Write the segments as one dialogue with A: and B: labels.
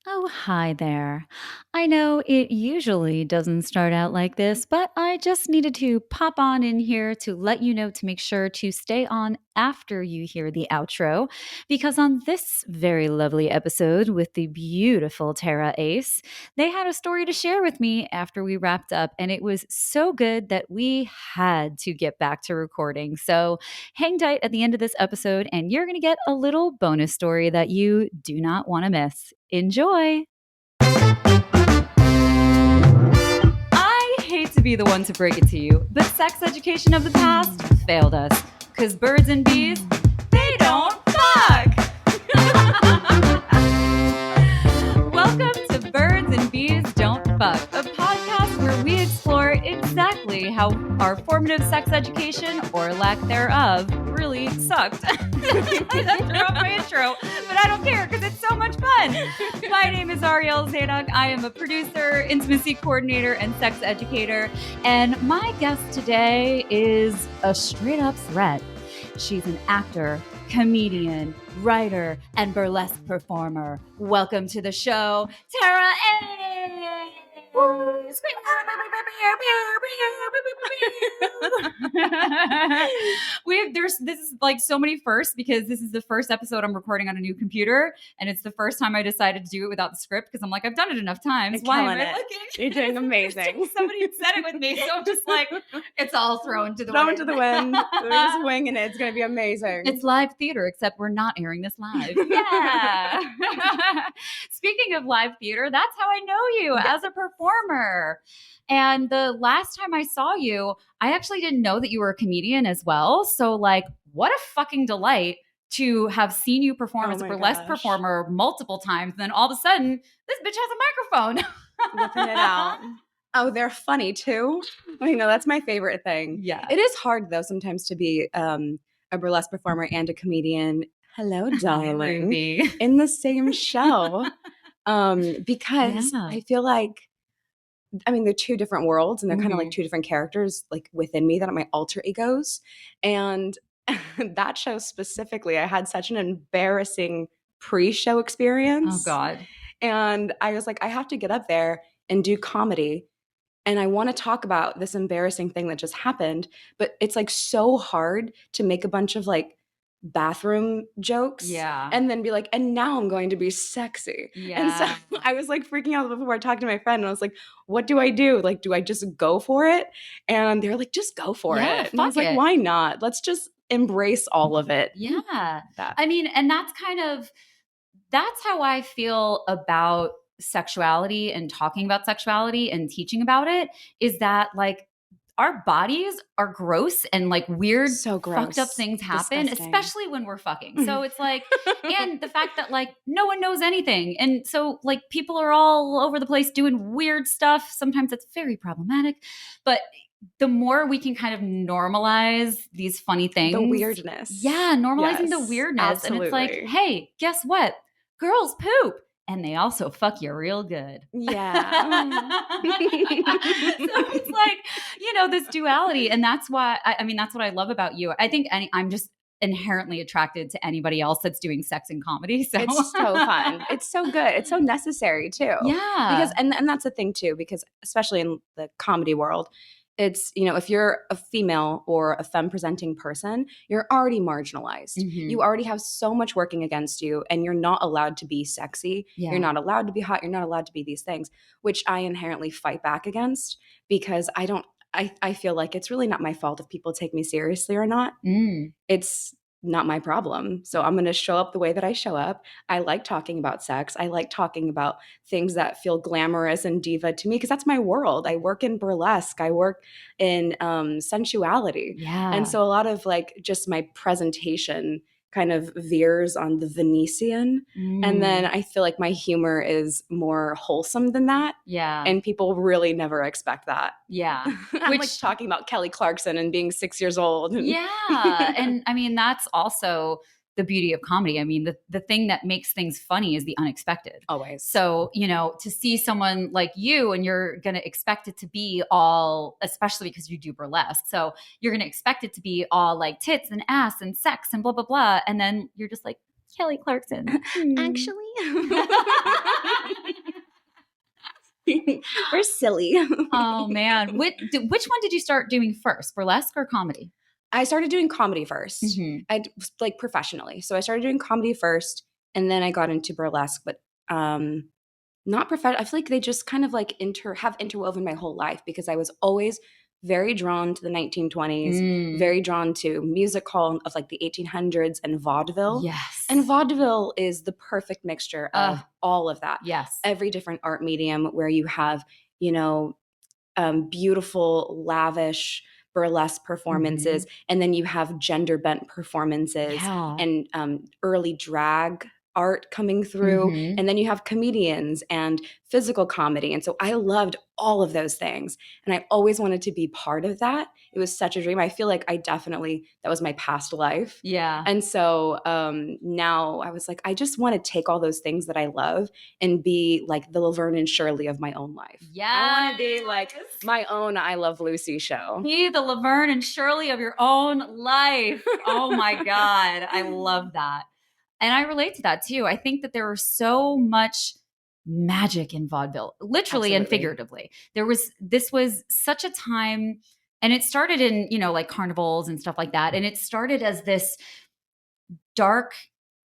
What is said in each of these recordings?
A: Oh, hi there. I know it usually doesn't start out like this, but I just needed to pop on in here to let you know to make sure to stay on after you hear the outro, because on this very lovely episode with the beautiful Terra Ace, they had a story to share with me after we wrapped up, and it was so good that we had to get back to recording. So hang tight at the end of this episode, and you're going to get a little bonus story that you do not want to miss. Enjoy! I hate to be the one to break it to you, but sex education of the past failed us. Because birds and bees, they don't fuck! Welcome to Birds and Bees Don't Fuck, a podcast where we explore exactly how our formative sex education, or lack thereof, really sucked. That threw off my intro, but I don't care because it's so much fun. My name is Ariel Zadok. I am a producer, intimacy coordinator, and sex educator. And my guest today is a straight up threat. She's an actor, comedian, writer, and burlesque performer. Welcome to the show, Terra Ace! This is like so many firsts because this is the first episode I'm recording on a new computer, and it's the first time I decided to do it without the script because I'm like, I've done it enough times. Why am I looking?
B: You're doing amazing.
A: Somebody had said it with me, so I'm just like, it's all thrown to the wind.
B: To the wind. We're just winging it. It's going to be amazing.
A: It's live theater, except we're not airing this live. Yeah. Speaking of live theater, that's how I know you as a performer. And the last time I saw you, I actually didn't know that you were a comedian as well. So, like, what a fucking delight to have seen you perform as a burlesque performer multiple times. Then all of a sudden, this bitch has a microphone.
B: Whipping it out. Oh, they're funny too. I know that's my favorite thing.
A: Yeah.
B: It is hard though sometimes to be a burlesque performer and a comedian. Hello, darling.
A: Ruby.
B: In the same show. Because I feel like, I mean, they're two different worlds and they're kind of like two different characters like within me that are my alter egos. And that show specifically, I had such an embarrassing pre-show experience.
A: Oh God.
B: And I was like, I have to get up there and do comedy. And I want to talk about this embarrassing thing that just happened. But it's like so hard to make a bunch of like bathroom jokes.
A: Yeah.
B: And then be like, and now I'm going to be sexy.
A: Yeah.
B: And so I was like freaking out before I talked to my friend. And I was like, what do I do? Like, do I just go for it? And they're like, just go for it. And I was like, why not? Let's just embrace all of it.
A: Yeah. I mean, and that's how I feel about sexuality and talking about sexuality and teaching about it, is that like our bodies are gross and like weird, fucked up things happen, especially when we're fucking. So it's like, and the fact that like no one knows anything. And so like people are all over the place doing weird stuff. Sometimes it's very problematic, but the more we can kind of normalize these funny things.
B: The weirdness.
A: Yeah, normalizing the weirdness.
B: Absolutely.
A: And it's like, hey, guess what? Girls poop. And they also fuck you real good.
B: Yeah.
A: So it's like, you know, this duality. And that's why, I mean, that's what I love about you. I think I'm just inherently attracted to anybody else that's doing sex and comedy. So
B: it's so fun. It's so good. It's so necessary too.
A: Yeah.
B: Because, and that's the thing too, because especially in the comedy world, it's, you know, if you're a female or a femme presenting person, you're already marginalized.
A: Mm-hmm.
B: You already have so much working against you and you're not allowed to be sexy.
A: Yeah.
B: You're not allowed to be hot. You're not allowed to be these things, which I inherently fight back against because I feel like it's really not my fault if people take me seriously or not. It's not my problem. So I'm going to show up the way that I show up. I like talking about sex. I like talking about things that feel glamorous and diva to me because that's my world. I work in burlesque. I work in sensuality.
A: Yeah.
B: And so a lot of like just my presentation kind of veers on the Venetian. And then I feel like my humor is more wholesome than that.
A: Yeah.
B: And people really never expect that.
A: Yeah.
B: I'm like talking about Kelly Clarkson and being 6 years old.
A: Yeah. And I mean, that's also the beauty of comedy. I mean, the thing that makes things funny is the unexpected.
B: Always.
A: So, you know, to see someone like you and you're going to expect it to be all, especially because you do burlesque. So you're going to expect it to be all like tits and ass and sex and blah, blah, blah. And then you're just like, Kelly Clarkson.
B: Actually, we're silly.
A: Oh man. Which one did you start doing first? Burlesque or comedy?
B: I started doing comedy first.
A: Mhm.
B: I like professionally. So I started doing comedy first, and then I got into burlesque, but not professional. I feel like they just kind of like have interwoven my whole life because I was always very drawn to the 1920s, very drawn to music hall of like the 1800s and vaudeville.
A: Yes.
B: And vaudeville is the perfect mixture of all of that.
A: Yes.
B: Every different art medium where you have, beautiful, lavish burlesque performances, and then you have gender bent performances and early drag art coming through, and then you have comedians and physical comedy. And so I loved all of those things, and I always wanted to be part of that. It was such a dream. I feel like that was my past life.
A: Yeah.
B: And so now I was like, I just want to take all those things that I love and be like the Laverne and Shirley of my own life.
A: Yeah.
B: I want to be like my own I Love Lucy show.
A: Be the Laverne and Shirley of your own life. Oh my God. I love that. And I relate to that too. I think that there was so much magic in vaudeville, literally and figuratively. This was such a time, and it started in, like carnivals and stuff like that. And it started as this dark,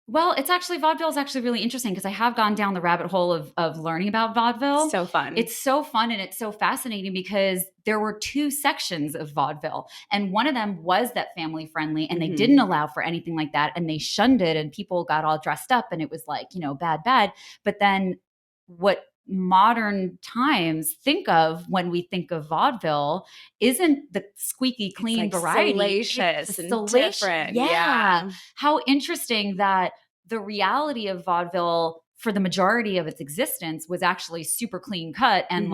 A: vaudeville is actually really interesting because I have gone down the rabbit hole of learning about vaudeville.
B: So fun.
A: It's so fun and it's so fascinating because there were two sections of vaudeville, and one of them was that family friendly, and they didn't allow for anything like that, and they shunned it, and people got all dressed up, and it was like, bad. But then what modern times think of when we think of vaudeville isn't the squeaky clean variety.
B: Salacious and different.
A: Yeah. How interesting that the reality of vaudeville for the majority of its existence was actually super clean cut and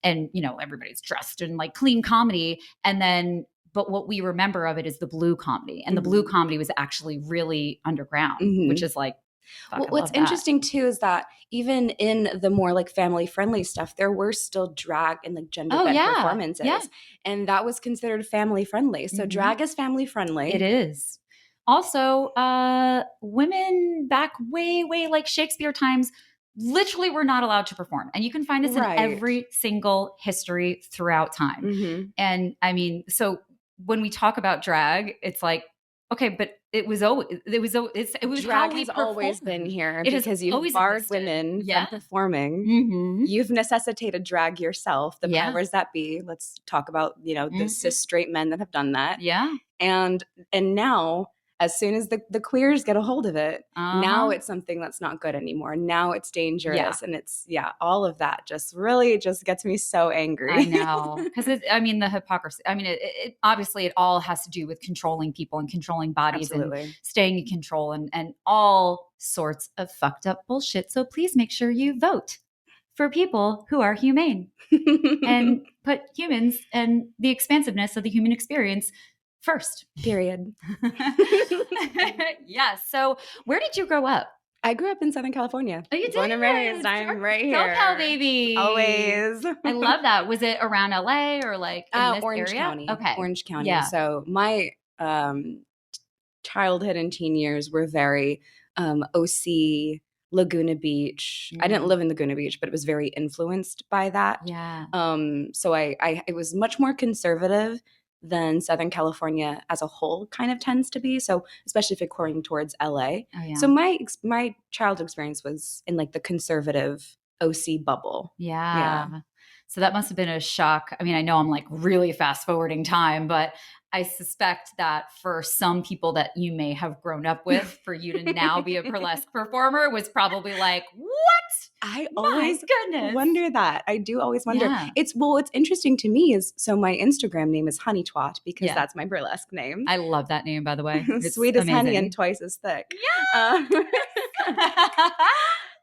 A: everybody's dressed in like clean comedy. And then, but what we remember of it is the blue comedy, and the blue comedy was actually really underground, which is like,
B: well, what's interesting too is that even in the more like family friendly stuff, there were still drag and like gender bent performances. Yeah. And that was considered family friendly. So drag is family friendly.
A: It is. Also, women back way like Shakespeare times literally were not allowed to perform. And you can find this in every single history throughout time. And I mean, so when we talk about drag, it's like, okay, but it was
B: drag has always been here because you've barred women from performing. You've necessitated drag yourself, the powers that be. Let's talk about, the cis straight men that have done that.
A: Yeah.
B: And now, as soon as the queers get a hold of it, now it's something that's not good anymore. Now it's dangerous. And it's, all of that just really just gets me so angry.
A: I know. Because the hypocrisy, it obviously it all has to do with controlling people and controlling bodies and staying in control and all sorts of fucked up bullshit. So please make sure you vote for people who are humane and put humans and the expansiveness of the human experience first.
B: Period.
A: Yeah. So where did you grow up?
B: I grew up in Southern California.
A: Oh, you did?
B: Born and raised. I'm right here.
A: SoCal, baby.
B: Always.
A: I love that. Was it around LA or like in this
B: Orange
A: area?
B: County.
A: Okay.
B: Orange County.
A: Yeah.
B: So my childhood and teen years were very OC, Laguna Beach. I didn't live in Laguna Beach, but it was very influenced by that.
A: Yeah.
B: So it was much more conservative than Southern California as a whole kind of tends to be. So especially if you're going towards LA. Oh, yeah. So my childhood experience was in like the conservative OC bubble.
A: Yeah. So that must have been a shock. I mean, I know I'm like really fast forwarding time, but I suspect that for some people that you may have grown up with, for you to now be a burlesque performer was probably like, what?
B: I always wonder that. I do always wonder.
A: Yeah.
B: What's interesting to me is, so my Instagram name is Honey Twat because that's my burlesque name.
A: I love that name, by the way. It's
B: sweet as
A: amazing.
B: Honey and twice as thick.
A: Yeah.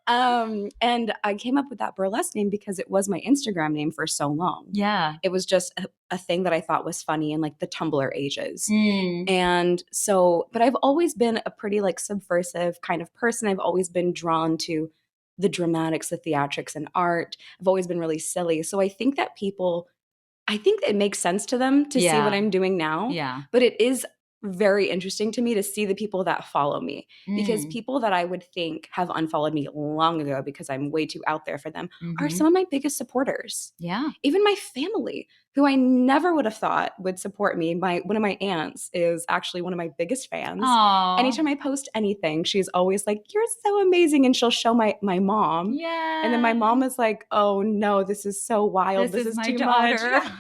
B: And I came up with that burlesque name because it was my Instagram name for so long.
A: Yeah.
B: It was just a thing that I thought was funny in like the Tumblr ages. And so, but I've always been a pretty like subversive kind of person. I've always been drawn to the dramatics, the theatrics and art. I've always been really silly. So I think that it makes sense to them to see what I'm doing now.
A: Yeah.
B: But it is very interesting to me to see the people that follow me, because people that I would think have unfollowed me long ago because I'm way too out there for them are some of my biggest supporters.
A: Yeah.
B: Even my family, who I never would have thought would support me. One of my aunts is actually one of my biggest fans.
A: Aww.
B: Anytime I post anything, she's always like, "You're so amazing," and she'll show my mom.
A: Yeah.
B: And then my mom is like, "Oh no, this is so wild. This is
A: my
B: too
A: daughter.
B: much."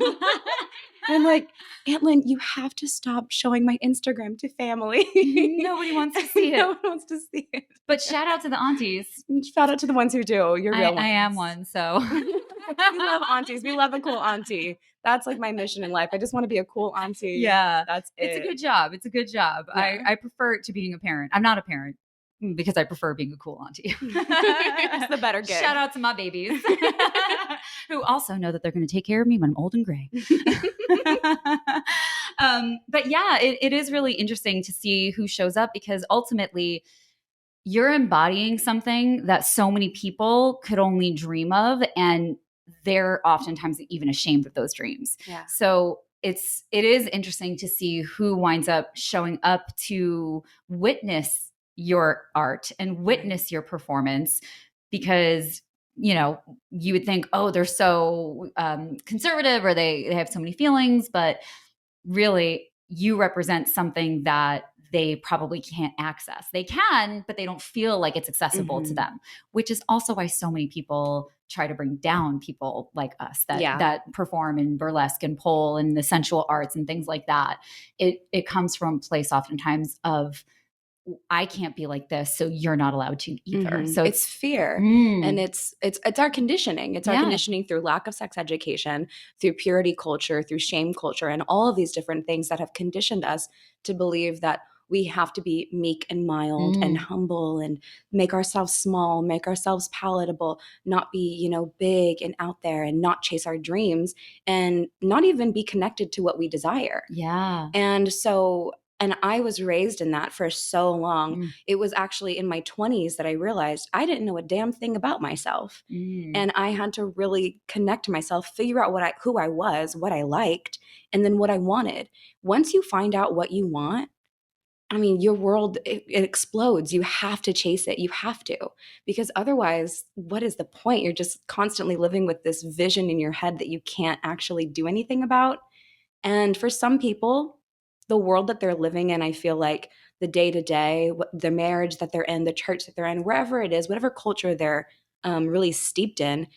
B: And I'm like, "Aunt Lynn, you have to stop showing my Instagram to family.
A: Nobody wants to see it.
B: No one wants to see it."
A: But shout out to the aunties.
B: Shout out to the ones who do. You're real ones.
A: I am one, so.
B: We love aunties. We love a cool auntie. That's like my mission in life. I just want to be a cool auntie.
A: Yeah.
B: That's it.
A: It's a good job. It's a good job.
B: Yeah.
A: I prefer it to being a parent. I'm not a parent because I prefer being a cool auntie.
B: It's the better gig.
A: Shout out to my babies who also know that they're going to take care of me when I'm old and gray. But yeah, it is really interesting to see who shows up, because ultimately you're embodying something that so many people could only dream of, and they're oftentimes even ashamed of those dreams.
B: Yeah.
A: So it is interesting to see who winds up showing up to witness your art and witness your performance, because you would think, oh, they're so conservative, or they have so many feelings, but really you represent something that they probably can't access. They can, but they don't feel like it's accessible to them, which is also why so many people try to bring down people like us that perform in burlesque and pole and the sensual arts and things like that. It comes from a place oftentimes of, I can't be like this, so you're not allowed to either. So
B: it's fear. And it's our conditioning. It's our conditioning through lack of sex education, through purity culture, through shame culture, and all of these different things that have conditioned us to believe that we have to be meek and mild and humble and make ourselves small, make ourselves palatable, not be, big and out there, and not chase our dreams, and not even be connected to what we desire.
A: Yeah.
B: And I was raised in that for so long. It was actually in my 20s that I realized I didn't know a damn thing about myself. And I had to really connect to myself, figure out who I was, what I liked, and then what I wanted. Once you find out what you want, I mean, your world, it explodes. You have to chase it. You have to. Because otherwise, what is the point? You're just constantly living with this vision in your head that you can't actually do anything about. And for some people, the world that they're living in, I feel like the day-to-day, the marriage that they're in, the church that they're in, wherever it is, whatever culture they're really steeped in,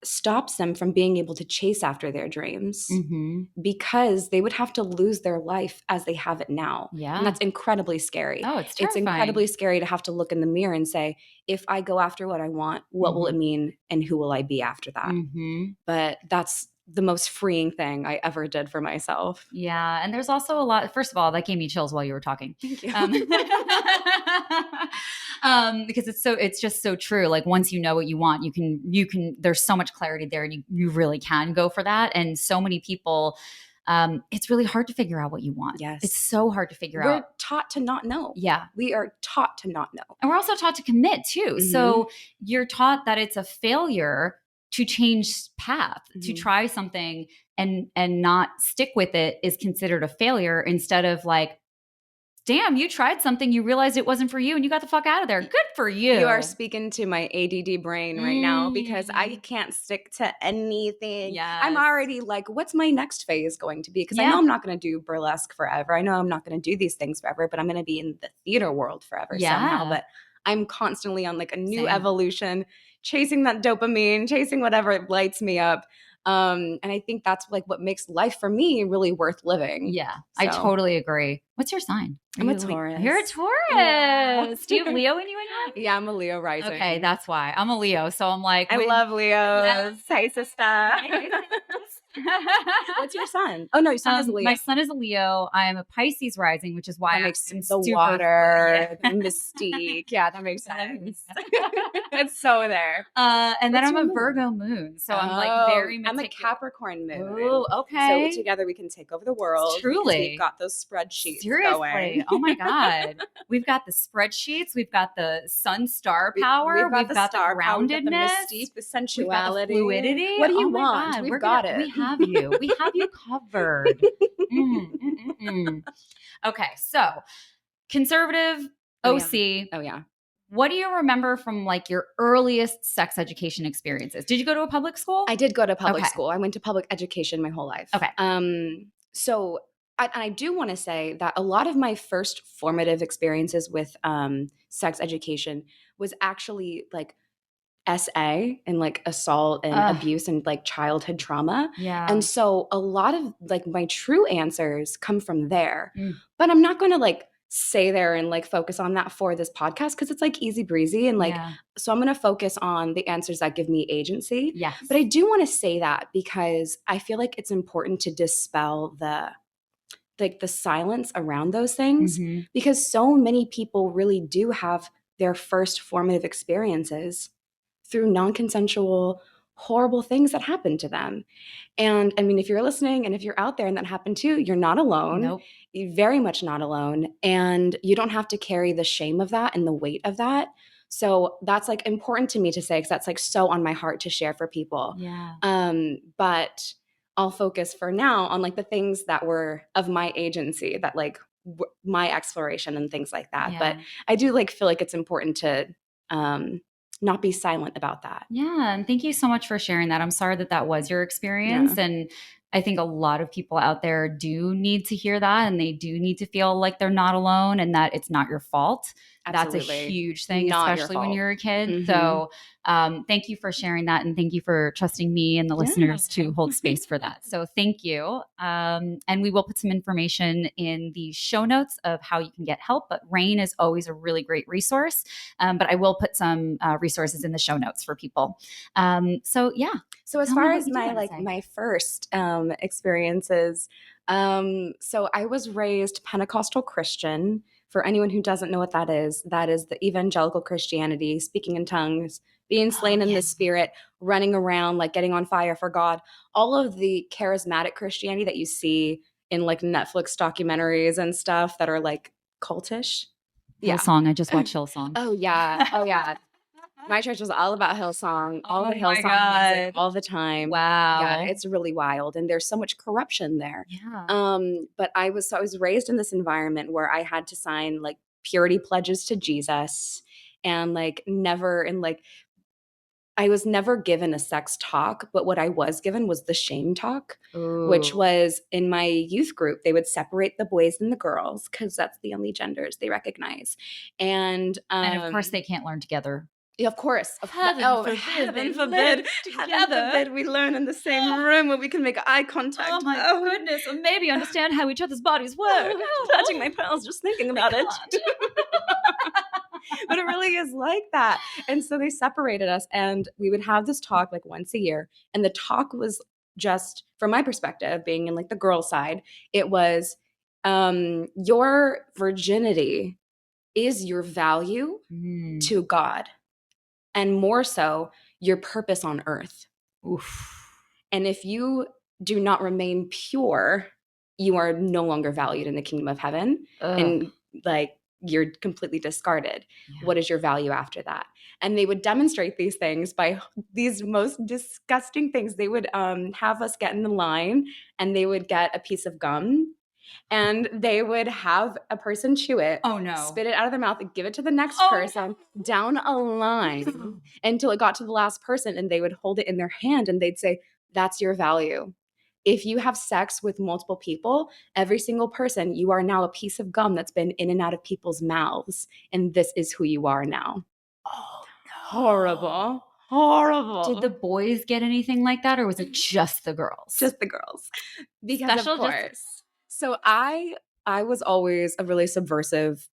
B: stops them from being able to chase after their dreams, because they would have to lose their life as they have it now.
A: Yeah.
B: And that's incredibly scary.
A: Oh, it's terrifying.
B: It's incredibly scary to have to look in the mirror and say, if I go after what I want, what will it mean, and who will I be after that? But that's the most freeing thing I ever did for myself.
A: Yeah. And there's also a lot, first of all, that gave me chills while you were talking.
B: Thank you.
A: Because it's just so true. Like, once you know what you want, you can, there's so much clarity there, and you really can go for that. And so many people, it's really hard to figure out what you want.
B: Yes.
A: It's so hard to figure out.
B: We're taught to not know.
A: Yeah.
B: We are taught to not know.
A: And we're also taught to commit too. So you're taught that it's a failure to change path, to try something and not stick with it is considered a failure, instead of like, damn, you tried something, you realized it wasn't for you, and you got the fuck out of there. Good for you.
B: You are speaking to my ADD brain right now, because I can't stick to anything.
A: Yes.
B: I'm already like, what's my next phase going to be? Because I know I'm not going to do burlesque forever. I know I'm not going to do these things forever, but I'm going to be in the theater world forever somehow. But I'm constantly on like a new evolution, chasing that dopamine, chasing whatever lights me up. And I think that's like what makes life for me really worth living.
A: Yeah, so. I totally agree. What's your sign?
B: I'm a Taurus.
A: You're a Taurus.
B: Yeah.
A: Do you have Leo in you anymore?
B: Yeah, I'm a Leo rising.
A: Okay, that's why. I'm a Leo. So I'm like,
B: I love Leos. Yes. Hey, sister. What's your sun? Oh, no, your sun is a Leo.
A: My sun is a Leo. I am a Pisces rising, which is why
B: that makes the water, the mystique. Yeah, that makes sense. It's so there.
A: And then I'm a Virgo moon. So I'm like very meticulous.
B: I'm a Capricorn moon.
A: Oh, okay.
B: So together we can take over the world.
A: Truly.
B: We've got those spreadsheets
A: going. Oh my God. We've got the spreadsheets. We've got the sun star power. We've got the groundedness.
B: The mystique, the sensuality.
A: The fluidity.
B: What do you want? We've got it.
A: We have you. We have you covered. Okay, so conservative OC.
B: Oh yeah.
A: What do you remember from like your earliest sex education experiences? Did you go to a public school?
B: I did go to public school. I went to public education my whole life.
A: Okay.
B: So I do want to say that a lot of my first formative experiences with sex education was actually like SA and like assault and abuse and like childhood trauma.
A: Yeah.
B: And so a lot of like my true answers come from there. But I'm not going to like say there and like focus on that for this podcast because it's like easy breezy and like so I'm going to focus on the answers that give me agency.
A: Yes.
B: But I do want to say that because I feel like it's important to dispel the silence around those things because so many people really do have their first formative experiences through non-consensual, horrible things that happen to them. And I mean, if you're listening and if you're out there and that happened too, you're not alone.
A: Nope.
B: You're very much not alone. And you don't have to carry the shame of that and the weight of that. So that's like important to me to say because that's like so on my heart to share for people.
A: Yeah.
B: But I'll focus for now on like the things that were of my agency that like my exploration and things like that.
A: Yeah.
B: But I do like feel like it's important to not be silent about that.
A: Yeah. And thank you so much for sharing that. I'm sorry that that was your experience. Yeah. And I think a lot of people out there do need to hear that and they do need to feel like they're not alone and that it's not your fault.
B: Absolutely.
A: That's a huge thing, especially when you're a kid. So thank you for sharing that. And thank you for trusting me and the listeners to hold space for that. So thank you. And we will put some information in the show notes of how you can get help. But RAINN is always a really great resource. But I will put some resources in the show notes for people. So yeah.
B: So as far as my first experiences, so I was raised Pentecostal Christian. For anyone who doesn't know what that is the evangelical Christianity, speaking in tongues, being slain in the spirit, running around, like getting on fire for God. All of the charismatic Christianity that you see in like Netflix documentaries and stuff that are like cultish.
A: Hillsong. I just watched Hillsong.
B: Oh yeah. My church was all about Hillsong, all the Hillsong music, all the time.
A: Wow.
B: Yeah, it's really wild. And there's so much corruption there.
A: Yeah.
B: But I was raised in this environment where I had to sign like purity pledges to Jesus and like I was never given a sex talk, but what I was given was the shame talk, which was in my youth group. They would separate the boys and the girls because that's the only genders they recognize. And
A: of course they can't learn together.
B: Of course.
A: Heaven forbid.
B: Together. We learn in the same room where we can make eye contact.
A: Oh my goodness. And maybe understand how each other's bodies work.
B: Touching my pearls just thinking about it. But it really is like that. And so they separated us and we would have this talk like once a year. And the talk was just, from my perspective, being in like the girl side, it was your virginity is your value to God. And more so, your purpose on earth.
A: Oof.
B: And if you do not remain pure, you are no longer valued in the kingdom of heaven. And like, you're completely discarded. Yeah. What is your value after that? And they would demonstrate these things by these most disgusting things. They would have us get in the line and they would get a piece of gum. And they would have a person chew it, spit it out of their mouth, and give it to the next person down a line until it got to the last person. And they would hold it in their hand and they'd say, that's your value. If you have sex with multiple people, every single person, you are now a piece of gum that's been in and out of people's mouths. And this is who you are now.
A: Oh,
B: no. Horrible.
A: Did the boys get anything like that or was it just the girls?
B: Just the girls. Because of course. So I was always a really subversive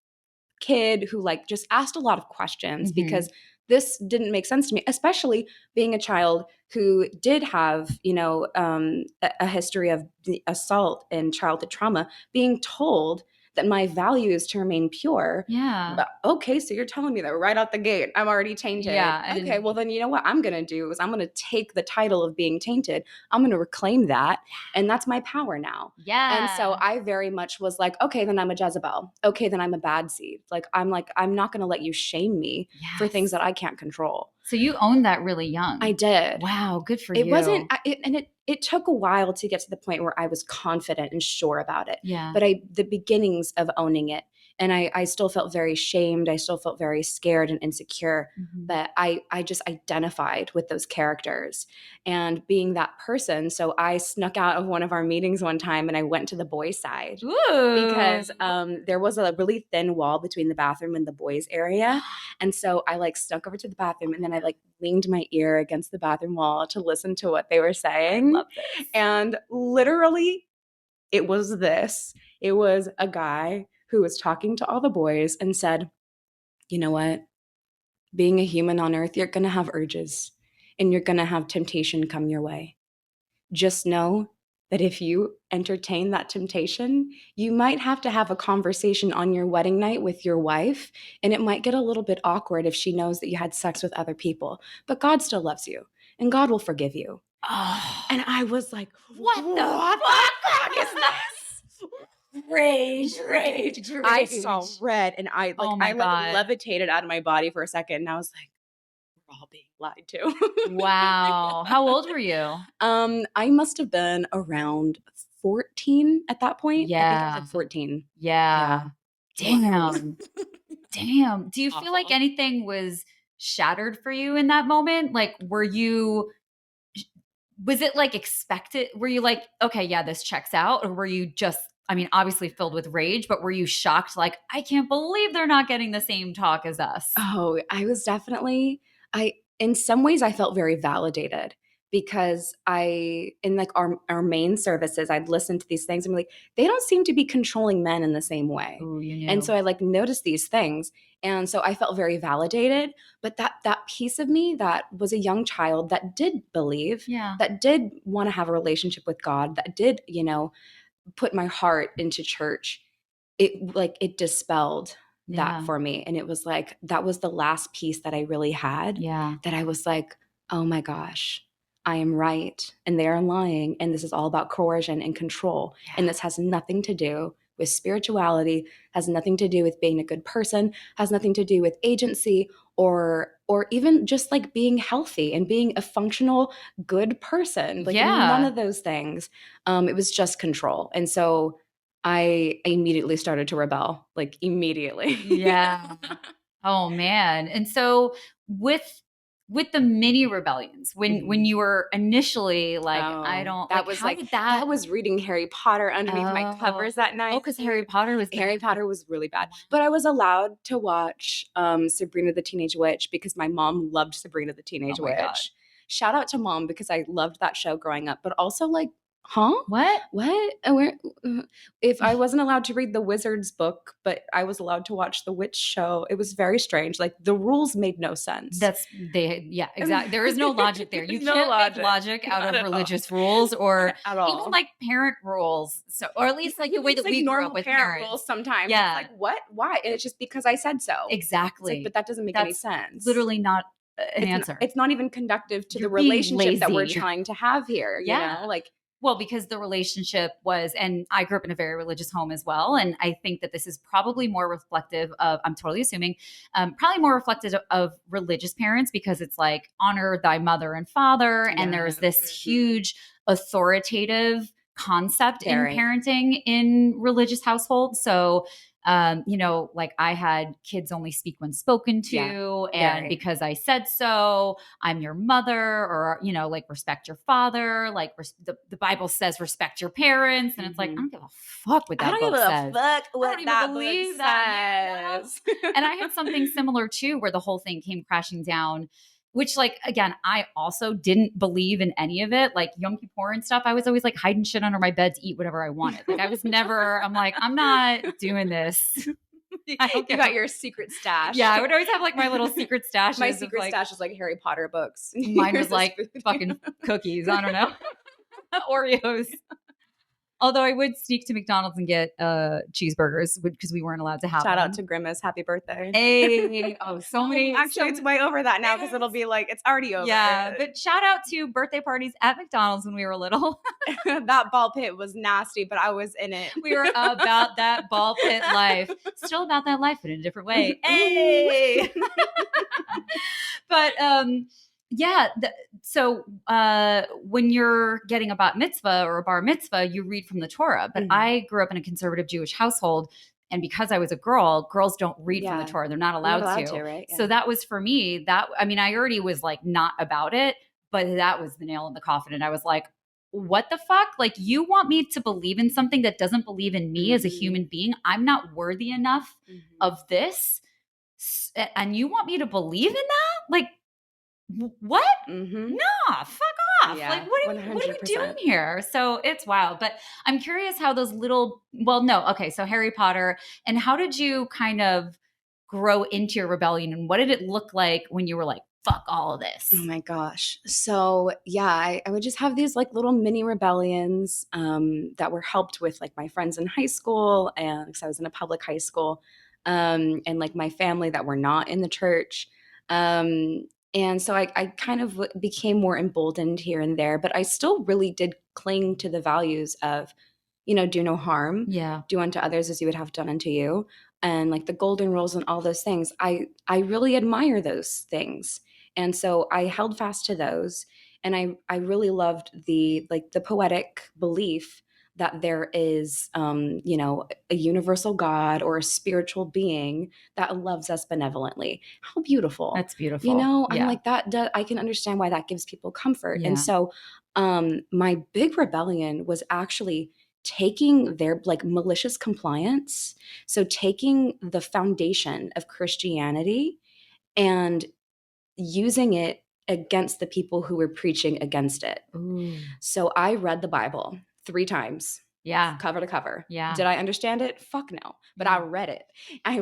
B: kid who like just asked a lot of questions because this didn't make sense to me, especially being a child who did have, a history of assault and childhood trauma, being told that my value is to remain pure.
A: Yeah.
B: But, okay, so you're telling me that right out the gate, I'm already tainted.
A: Yeah.
B: Okay, well then you know what I'm going to do is I'm going to take the title of being tainted. I'm going to reclaim that. And that's my power now.
A: Yeah.
B: And so I very much was like, okay, then I'm a Jezebel. Okay, then I'm a bad seed. I'm not going to let you shame me for things that I can't control.
A: So you owned that really young.
B: I did.
A: Wow. Good for
B: It
A: you.
B: wasn't, it took a while to get to the point where I was confident and sure about it.
A: Yeah.
B: But the beginnings of owning it, and I still felt very shamed. I still felt very scared and insecure.
A: Mm-hmm.
B: But I just identified with those characters and being that person. So I snuck out of one of our meetings one time and I went to the boys' side.
A: Ooh.
B: Because there was a really thin wall between the bathroom and the boys' area. And so I like snuck over to the bathroom and then I like leaned my ear against the bathroom wall to listen to what they were saying.
A: I love this.
B: And literally it was this. It was a guy who was talking to all the boys and said, you know what? Being a human on earth, you're going to have urges and you're going to have temptation come your way. Just know that if you entertain that temptation, you might have to have a conversation on your wedding night with your wife, and it might get a little bit awkward if she knows that you had sex with other people. But God still loves you, and God will forgive you.
A: Oh.
B: And I was like,
A: what the fuck is this? Rage.
B: I saw red, and I levitated out of my body for a second, and I was like, we're all being lied to.
A: Wow. How old were you?
B: I must have been around 14 at that point.
A: Yeah.
B: I think I was like 14.
A: Yeah. Damn. Damn. Do you
B: Awful.
A: feel like anything was shattered for you in that moment? Like, was it like expected? Were you like, okay, yeah, this checks out? Or were you just, I mean, obviously filled with rage, but were you shocked? Like, I can't believe they're not getting the same talk as us.
B: Oh, I was definitely, in some ways I felt very validated because in like our main services, I'd listen to these things and be like, they don't seem to be controlling men in the same way.
A: Ooh, you knew.
B: And so I like noticed these things. And so I felt very validated. But that piece of me that was a young child that did believe, that did want to have a relationship with God, that did, put my heart into church, it dispelled that for me. And it was like, that was the last piece that I really had. That I was like, oh my gosh, I am right and they are lying. And this is all about coercion and control. And this has nothing to do with spirituality, has nothing to do with being a good person, has nothing to do with agency or even just like being healthy and being a functional, good person. Like none of those things. It was just control. And so I immediately started to rebel, like immediately.
A: Yeah. Oh man. And so with the mini rebellions, when you were initially like, I don't,
B: that was reading Harry Potter underneath my covers that night.
A: Oh, because Harry Potter was
B: really bad. But I was allowed to watch Sabrina the Teenage Witch because my mom loved Sabrina the Teenage Witch. God. Shout out to mom because I loved that show growing up, but also like, huh?
A: What?
B: If I wasn't allowed to read the Wizard's book, but I was allowed to watch the witch show, it was very strange. Like the rules made no sense.
A: Exactly. There is no logic there. You can't make logic out of religious rules or
B: at all.
A: Even like parent rules. So, or at least like the way that we grew up with parents.
B: Rules sometimes. Yeah. It's like, what? Why? And it's just because I said so.
A: Exactly.
B: But that doesn't make any sense.
A: Literally not an answer.
B: It's not even conductive to the relationship that we're trying to have here. You know? Like,
A: well, because the relationship was, and I grew up in a very religious home as well. And I think that this is probably more reflective of, I'm totally assuming, probably more reflective of religious parents because it's like honor thy mother and father. And there's this huge authoritative concept in parenting in religious households. So, like I had kids only speak when spoken to, and because I said so, I'm your mother, or, like respect your father, like the Bible says respect your parents. And it's like, I don't give a fuck what that book says. I don't even believe that. And I had something similar too, where the whole thing came crashing down, which like, again, I also didn't believe in any of it. Like Yom Kippur and stuff, I was always like hiding shit under my bed to eat whatever I wanted. Like I was never, I'm like, I'm not doing this.
B: You got your secret stash.
A: Yeah, I would always have like my little secret stashes.
B: My secret stash is like Harry Potter books.
A: Mine was like fucking cookies. I don't know. Oreos. Although I would sneak to McDonald's and get cheeseburgers because we weren't allowed to have
B: Shout
A: them.
B: out to Grimace. Happy birthday.
A: Hey. Oh, so many.
B: Actually, it's way over that now because it'll be like, it's already over.
A: Yeah. But shout out to birthday parties at McDonald's when we were little.
B: That ball pit was nasty, but I was in it.
A: We were about that ball pit life. Still about that life, but in a different way. Hey. But yeah. So when you're getting a bat mitzvah or a bar mitzvah, you read from the Torah. But I grew up in a conservative Jewish household. And because I was a girl, girls don't read from the Torah. They're not allowed, to.
B: Right? Yeah.
A: So that was for me I already was like not about it, but that was the nail in the coffin. And I was like, what the fuck? Like, you want me to believe in something that doesn't believe in me as a human being? I'm not worthy enough of this. And you want me to believe in that? Like, what? Nah, fuck off.
B: Yeah,
A: like, what are we doing here? So it's wild. But I'm curious how those so Harry Potter, and how did you kind of grow into your rebellion, and what did it look like when you were like, fuck all of this?
B: Oh my gosh. So yeah, I would just have these like little mini rebellions that were helped with like my friends in high school, and because I was in a public high school, and like my family that were not in the church. And so I kind of became more emboldened here and there, but I still really did cling to the values of, do no harm, do unto others as you would have done unto you, and like the golden rules and all those things. I really admire those things. And so I held fast to those, and I really loved the poetic belief that there is a universal God or a spiritual being that loves us benevolently. How beautiful.
A: That's beautiful.
B: I'm like that. I can understand why that gives people comfort. And so my big rebellion was actually taking their like malicious compliance. So taking the foundation of Christianity and using it against the people who were preaching against it.
A: Ooh.
B: So I read the Bible 3 times.
A: Yeah.
B: Cover to cover.
A: Yeah.
B: Did I understand it? Fuck no. But I read it. I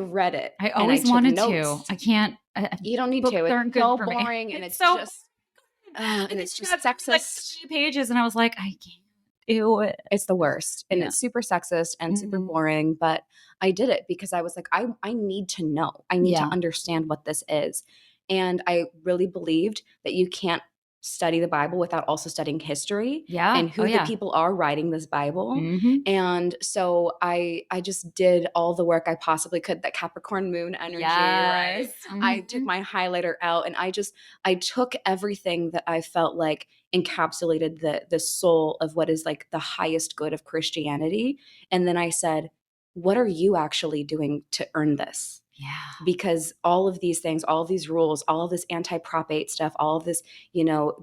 A: always wanted to. I can't.
B: You don't need to. It's so boring, and it's so just and it's just sexist.
A: Like 3 pages, and I was like, I can't do it.
B: It's the worst, and it's super sexist and super boring. But I did it because I was like, I need to know. I need to understand what this is. And I really believed that you can't study the Bible without also studying history and who the people are writing this Bible. And so I just did all the work I possibly could, that Capricorn moon energy. Right? I took my highlighter out, and I took everything that I felt like encapsulated the soul of what is like the highest good of Christianity. And then I said, what are you actually doing to earn this? Yeah. Because all of these things, all of these rules, all of this anti-Prop 8 stuff, all of this,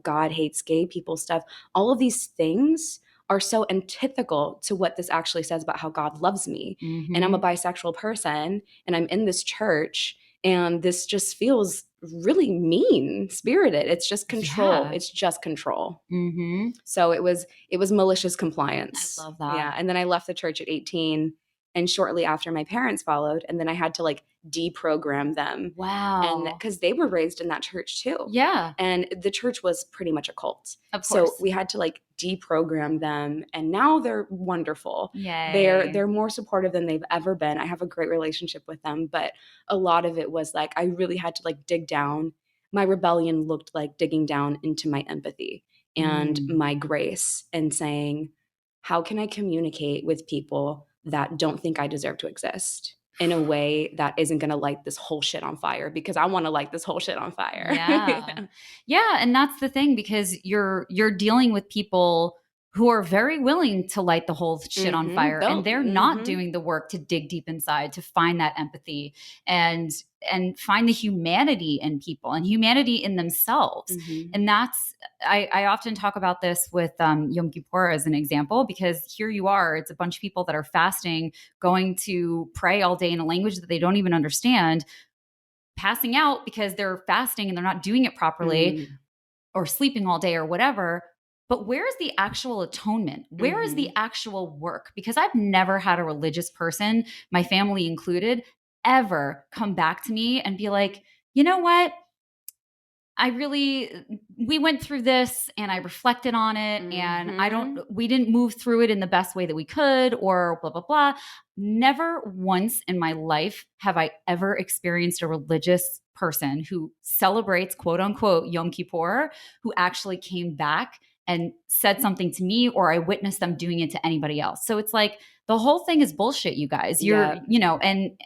B: God hates gay people stuff, all of these things are so antithetical to what this actually says about how God loves me. And I'm a bisexual person, and I'm in this church, and this just feels really mean-spirited. It's just control. Yeah. It's just control. So it was malicious compliance.
A: I love that.
B: Yeah. And then I left the church at 18. And shortly after, my parents followed, and then I had to like deprogram them.
A: Wow.
B: And because they were raised in that church too.
A: Yeah.
B: And the church was pretty much a cult.
A: Of course.
B: So we had to like deprogram them, and now they're wonderful.
A: Yay.
B: They're more supportive than they've ever been. I have a great relationship with them, but a lot of it was like I really had to like dig down. My rebellion looked like digging down into my empathy and my grace, and saying, how can I communicate with people that don't think I deserve to exist in a way that isn't going to light this whole shit on fire, because I want to light this whole shit on fire.
A: Yeah. Yeah. And that's the thing, because you're dealing with people who are very willing to light the whole shit on fire, and they're not doing the work to dig deep inside to find that empathy and find the humanity in people and humanity in themselves. And that's, I often talk about this with Yom Kippur as an example, because here you are, it's a bunch of people that are fasting, going to pray all day in a language that they don't even understand, passing out because they're fasting and they're not doing it properly, or sleeping all day or whatever. But where is the actual atonement? Where is the actual work? Because I've never had a religious person, my family included, ever come back to me and be like, you know what? We went through this and I reflected on it, and we didn't move through it in the best way that we could, or blah, blah, blah. Never once in my life have I ever experienced a religious person who celebrates, quote unquote, Yom Kippur, who actually came back and said something to me, or I witnessed them doing it to anybody else. So it's like, the whole thing is bullshit, you guys. And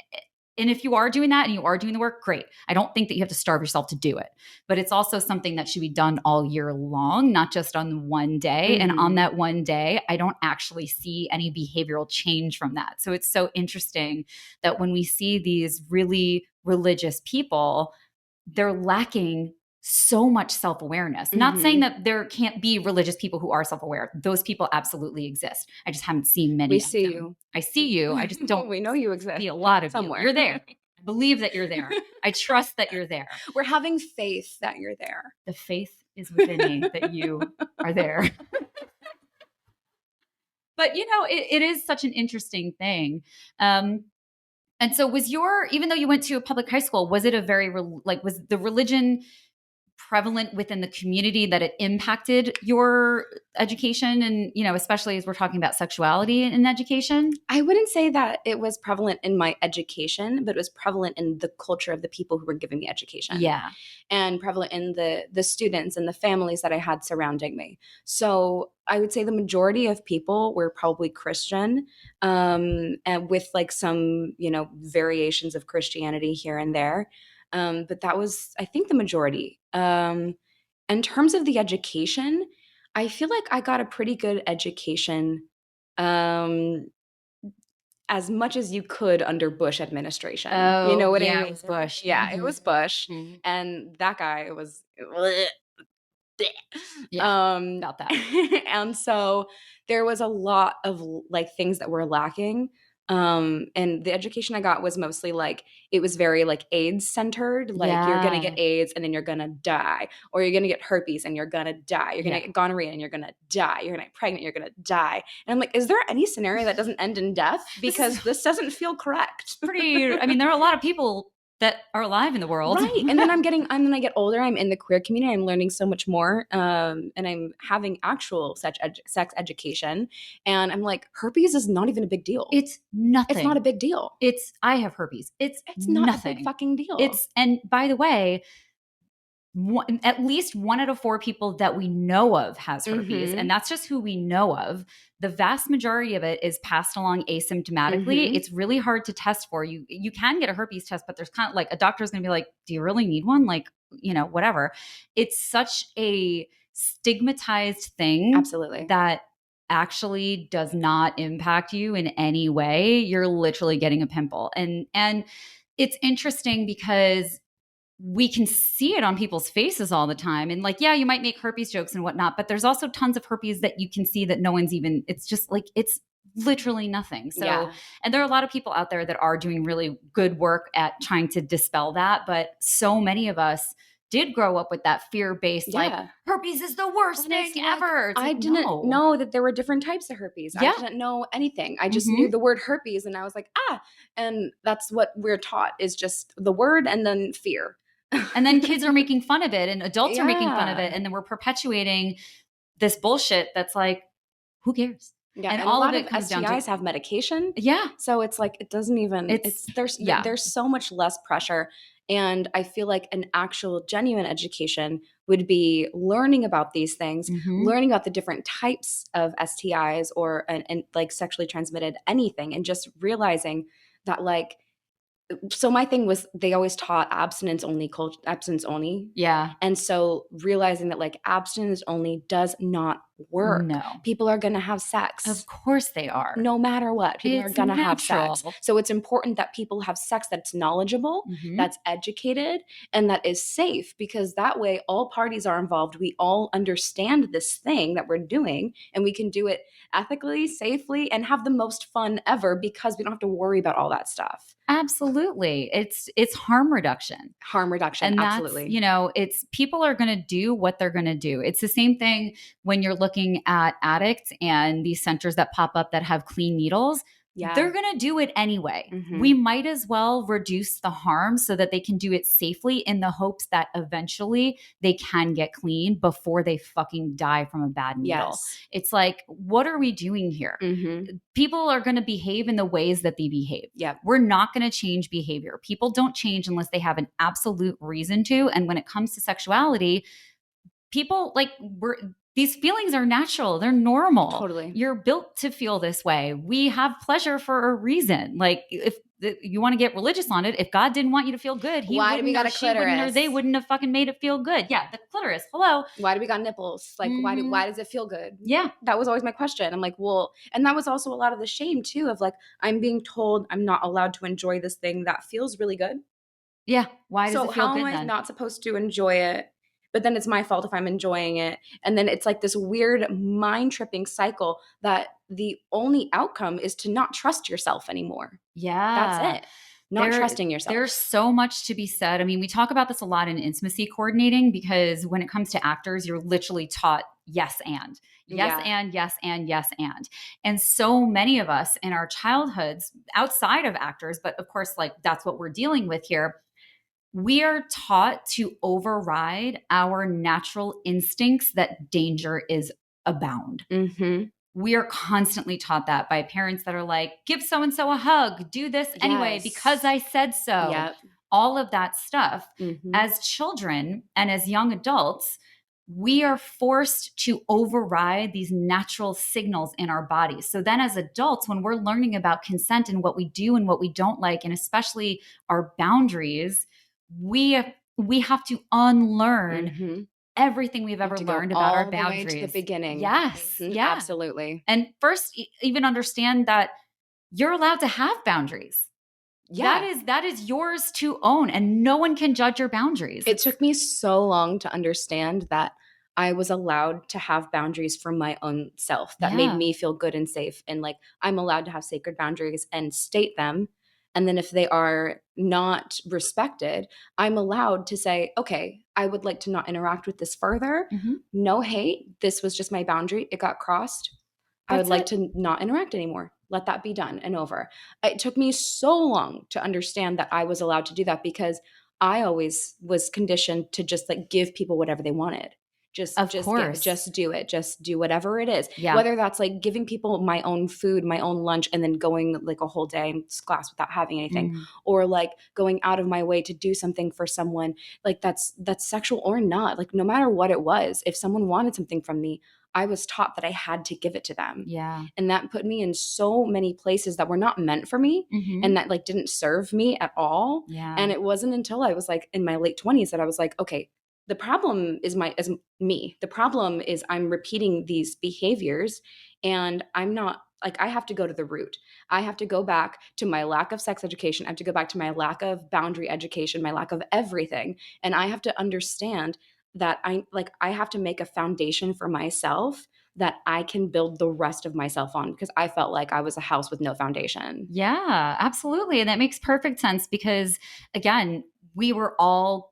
A: And if you are doing that and you are doing the work, great. I don't think that you have to starve yourself to do it, but it's also something that should be done all year long, not just on one day. And on that one day, I don't actually see any behavioral change from that. So it's so interesting that when we see these really religious people, they're lacking so much self-awareness. Not saying that there can't be religious people who are self-aware. Those people absolutely exist. I just haven't seen many.
B: We see you.
A: I see you. I just don't.
B: We know you exist.
A: See a lot of
B: somewhere.
A: You. You're there. I believe that you're there. I trust that you're there.
B: We're having faith that you're there.
A: The faith is within me that you are there. But it is such an interesting thing. And so even though you went to a public high school, was it a very, was the religion prevalent within the community that it impacted your education? And, especially as we're talking about sexuality in education?
B: I wouldn't say that it was prevalent in my education, but it was prevalent in the culture of the people who were giving me education.
A: Yeah.
B: And prevalent in the students and the families that I had surrounding me. So I would say the majority of people were probably Christian, and with like some, variations of Christianity here and there. But that was, I think, the majority. In terms of the education, I feel like I got a pretty good education, as much as you could under Bush administration.
A: Oh,
B: you know what
A: I mean?
B: It
A: was Bush.
B: Yeah, it was Bush. And that guy was...
A: about that.
B: And so there was a lot of like things that were lacking. And the education I got was mostly like, it was very like AIDS centered. Like you're going to get AIDS and then you're going to die, or you're going to get herpes and you're going to die. You're going to get gonorrhea and you're going to die. You're going to get pregnant. You're going to die. And I'm like, is there any scenario that doesn't end in death? Because this doesn't feel correct.
A: There are a lot of people that are alive in the world.
B: Right. And then I get older, I'm in the queer community, I'm learning so much more. And I'm having actual sex education. And I'm like, herpes is not even a big deal.
A: It's nothing.
B: It's not a big deal.
A: I have herpes. It's
B: not
A: nothing.
B: a big fucking deal.
A: And by the way, at least 1 out of 4 people that we know of has herpes. And that's just who we know of. The vast majority of it is passed along asymptomatically. It's really hard to test for. You can get a herpes test, but there's kind of like a doctor's going to be like, do you really need one? Like, whatever. It's such a stigmatized thing.
B: Absolutely.
A: That actually does not impact you in any way. You're literally getting a pimple. And it's interesting because we can see it on people's faces all the time. And like, yeah, you might make herpes jokes and whatnot, but there's also tons of herpes that you can see that no one's even, it's just like, it's literally nothing. So, and there are a lot of people out there that are doing really good work at trying to dispel that. But so many of us did grow up with that fear-based, like herpes is the worst thing ever. It's
B: I didn't know that there were different types of herpes. I didn't know anything. I just knew the word herpes and I was like, and that's what we're taught, is just the word and then fear.
A: And then kids are making fun of it and adults are making fun of it. And then we're perpetuating this bullshit that's like, who cares?
B: Yeah, and all of it comes down to have medication.
A: Yeah.
B: So it's like, it doesn't even, there's so much less pressure. And I feel like an actual genuine education would be learning about these things, learning about the different types of STIs or and like sexually transmitted anything, and just realizing that like, so my thing was, they always taught abstinence only.
A: Yeah.
B: And so realizing that like abstinence only does not work.
A: No.
B: People are going to have sex.
A: Of course they are.
B: No matter what. People are going to have sex. So it's important that people have sex that's knowledgeable, that's educated, and that is safe, because that way all parties are involved. We all understand this thing that we're doing, and we can do it ethically, safely, and have the most fun ever, because we don't have to worry about all that stuff.
A: Absolutely. It's harm reduction. And
B: absolutely.
A: It's people are going to do what they're going to do. It's the same thing when you're looking at addicts and these centers that pop up that have clean needles. Yeah. They're going to do it anyway. We might as well reduce the harm so that they can do it safely, in the hopes that eventually they can get clean before they fucking die from a bad needle.
B: Yes.
A: It's like, what are we doing here? People are going to behave in the ways that they behave.
B: Yeah.
A: We're not going to change behavior. People don't change unless they have an absolute reason to. And when it comes to sexuality, people these feelings are natural. They're normal.
B: Totally.
A: You're built to feel this way. We have pleasure for a reason. Like, if you want to get religious on it. If God didn't want you to feel good, he
B: Why do we
A: wouldn't
B: got
A: or
B: a
A: she wouldn't or
B: clitoris?
A: they wouldn't have fucking made it feel good. Yeah, the clitoris. Hello.
B: Why do we got nipples? Like, why does it feel good?
A: Yeah.
B: That was always my question. I'm like, well, and that was also a lot of the shame too of like, I'm being told I'm not allowed to enjoy this thing that feels really good.
A: Yeah. Why does
B: So
A: it feel
B: how
A: good
B: am I
A: then?
B: not supposed to enjoy it? But then it's my fault if I'm enjoying it. And then it's like this weird mind tripping cycle that the only outcome is to not trust yourself anymore.
A: Yeah.
B: That's it. Not trusting yourself.
A: There's so much to be said. I mean, we talk about this a lot in intimacy coordinating because when it comes to actors, you're literally taught yes and. Yes and, yes and, yes and. And so many of us in our childhoods, outside of actors, but of course, like that's what we're dealing with here, we are taught to override our natural instincts that danger is abound.
B: Mm-hmm.
A: We are constantly taught that by parents that are like, give so-and-so a hug, do this anyway, because I said so.
B: Yep.
A: All of that stuff.
B: Mm-hmm.
A: As children and as young adults, we are forced to override these natural signals in our bodies. So then as adults, when we're learning about consent and what we do and what we don't like, and especially our boundaries, we have to unlearn everything we've ever learned about our boundaries.
B: All the way to the beginning.
A: Yes. Yeah.
B: Absolutely.
A: And first, even understand that you're allowed to have boundaries.
B: Yeah.
A: That is yours to own, and no one can judge your boundaries.
B: It took me so long to understand that I was allowed to have boundaries for my own self that made me feel good and safe. And like, I'm allowed to have sacred boundaries and state them. And then if they are not respected, I'm allowed to say, okay, I would like to not interact with this further. No hate. This was just my boundary. It got crossed. I would like to not interact anymore. Let that be done and over. It took me so long to understand that I was allowed to do that because I always was conditioned to just like give people whatever they wanted. Just do it. Just do whatever it is.
A: Yeah.
B: Whether that's like giving people my own food, my own lunch, and then going like a whole day in class without having anything, or like going out of my way to do something for someone, like that's sexual or not. Like no matter what it was, if someone wanted something from me, I was taught that I had to give it to them.
A: Yeah.
B: And that put me in so many places that were not meant for me and that like didn't serve me at all.
A: Yeah.
B: And it wasn't until I was like in my late 20s that I was like, okay, the problem is me. The problem is I'm repeating these behaviors and I'm not like, I have to go to the root. I have to go back to my lack of sex education. I have to go back to my lack of boundary education, my lack of everything. And I have to understand that I have to make a foundation for myself that I can build the rest of myself on, because I felt like I was a house with no foundation.
A: Yeah, absolutely. And that makes perfect sense because again, we all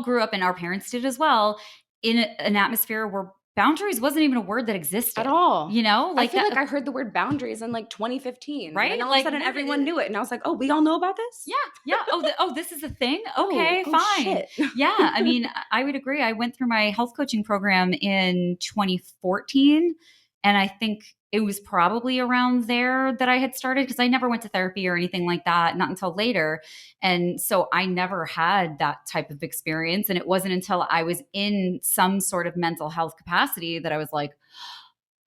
A: grew up, and our parents did as well, in an atmosphere where boundaries wasn't even a word that existed
B: at all.
A: You know,
B: like I feel like I heard the word boundaries in like 2015,
A: right?
B: And all of a sudden everyone knew it, and I was like, oh, we all know about this?
A: Yeah. Oh, this is a thing. Okay, fine.
B: Shit.
A: Yeah, I mean, I would agree. I went through my health coaching program in 2014, and I think it was probably around there that I had started, because I never went to therapy or anything like that, not until later. And so I never had that type of experience. And it wasn't until I was in some sort of mental health capacity that I was like,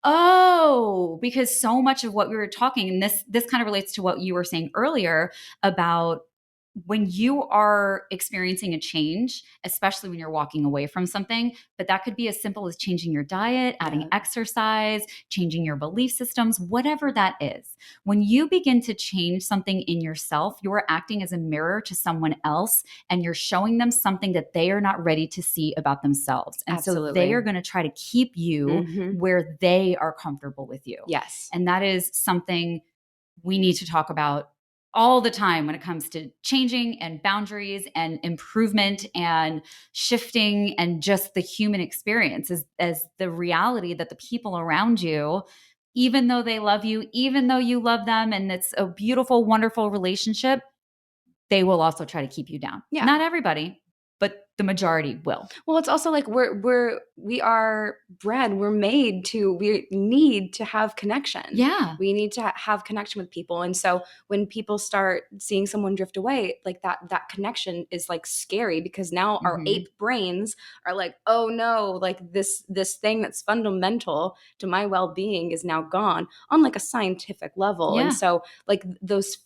A: oh, because so much of what we were talking, and this kind of relates to what you were saying earlier about when you are experiencing a change, especially when you're walking away from something, but that could be as simple as changing your diet, adding exercise, changing your belief systems, whatever that is. When you begin to change something in yourself, you're acting as a mirror to someone else, and you're showing them something that they are not ready to see about themselves. And so they are going to try to keep you where they are comfortable with you.
B: Yes.
A: And that is something we need to talk about all the time when it comes to changing and boundaries and improvement and shifting and just the human experience as the reality that the people around you, even though they love you, even though you love them, and it's a beautiful, wonderful relationship, they will also try to keep you down.
B: Yeah.
A: Not everybody, but the majority will.
B: Well, it's also like we are bred, we need to have connection.
A: Yeah.
B: We need to have connection with people. And so when people start seeing someone drift away, like that connection is like scary, because now our ape brains are like, oh no, like this thing that's fundamental to my well-being is now gone on like a scientific level.
A: Yeah.
B: And so like those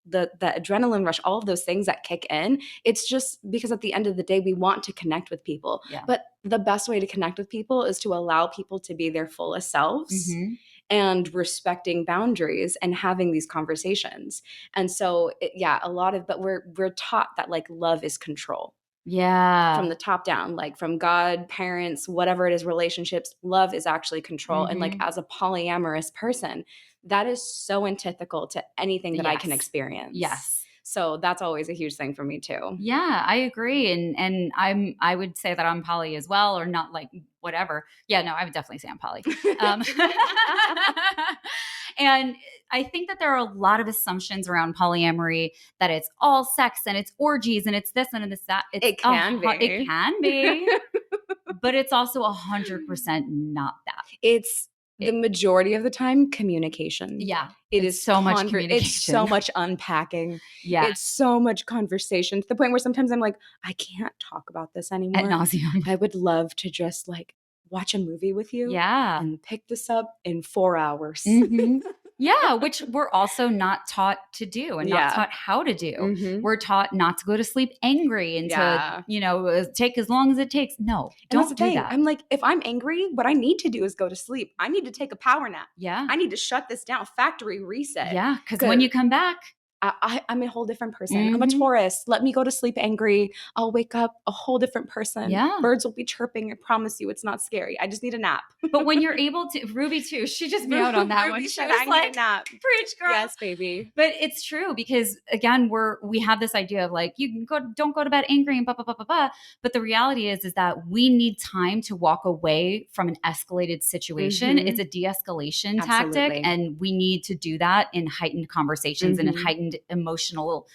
B: the adrenaline rush, all of those things that kick in. It's just because at the end of the day, we want to connect with people.
A: Yeah.
B: But the best way to connect with people is to allow people to be their fullest selves.
A: Mm-hmm.
B: And respecting boundaries and having these conversations. And so, but we're taught that like love is control.
A: Yeah.
B: From the top down, like from God, parents, whatever it is, relationships, love is actually control.
A: Mm-hmm.
B: And like as a polyamorous person, that is so antithetical to anything that I can experience.
A: Yes.
B: So that's always a huge thing for me too.
A: Yeah, I agree. And I would say that I'm poly as well, or not like whatever. Yeah, no, I would definitely say I'm poly. And I think that there are a lot of assumptions around polyamory, that it's all sex and it's orgies and it's this and it's that.
B: It can be.
A: It can be. But it's also 100% not that.
B: It's the majority of the time communication.
A: Yeah.
B: It is
A: so much communication.
B: It's so much unpacking.
A: Yeah.
B: It's so much conversation to the point where sometimes I'm like, I can't talk about this anymore.
A: Ad nauseum.
B: I would love to just like watch a movie with you.
A: Yeah.
B: And pick this up in 4 hours.
A: Mm-hmm. Yeah, which we're also not taught to do and not taught how to do.
B: Mm-hmm.
A: We're taught not to go to sleep angry and to, take as long as it takes. No, don't do that.
B: I'm like, if I'm angry, what I need to do is go to sleep. I need to take a power nap.
A: Yeah.
B: I need to shut this down, factory reset.
A: Yeah, because when you come back,
B: I'm a whole different person.
A: Mm-hmm.
B: I'm a Taurus. Let me go to sleep angry. I'll wake up a whole different person.
A: Yeah.
B: Birds will be chirping. I promise you, it's not scary. I just need a nap.
A: But when you're able to, Ruby too, she just me out on that one. She
B: said,
A: was
B: I
A: like,
B: need a nap.
A: Preach, girl.
B: Yes, baby.
A: But it's true because again, we have this idea of like, don't go to bed angry and blah, blah, blah, blah, blah. But the reality is that we need time to walk away from an escalated situation.
B: Mm-hmm.
A: It's a de-escalation tactic. And we need to do that in heightened conversations and in heightened emotional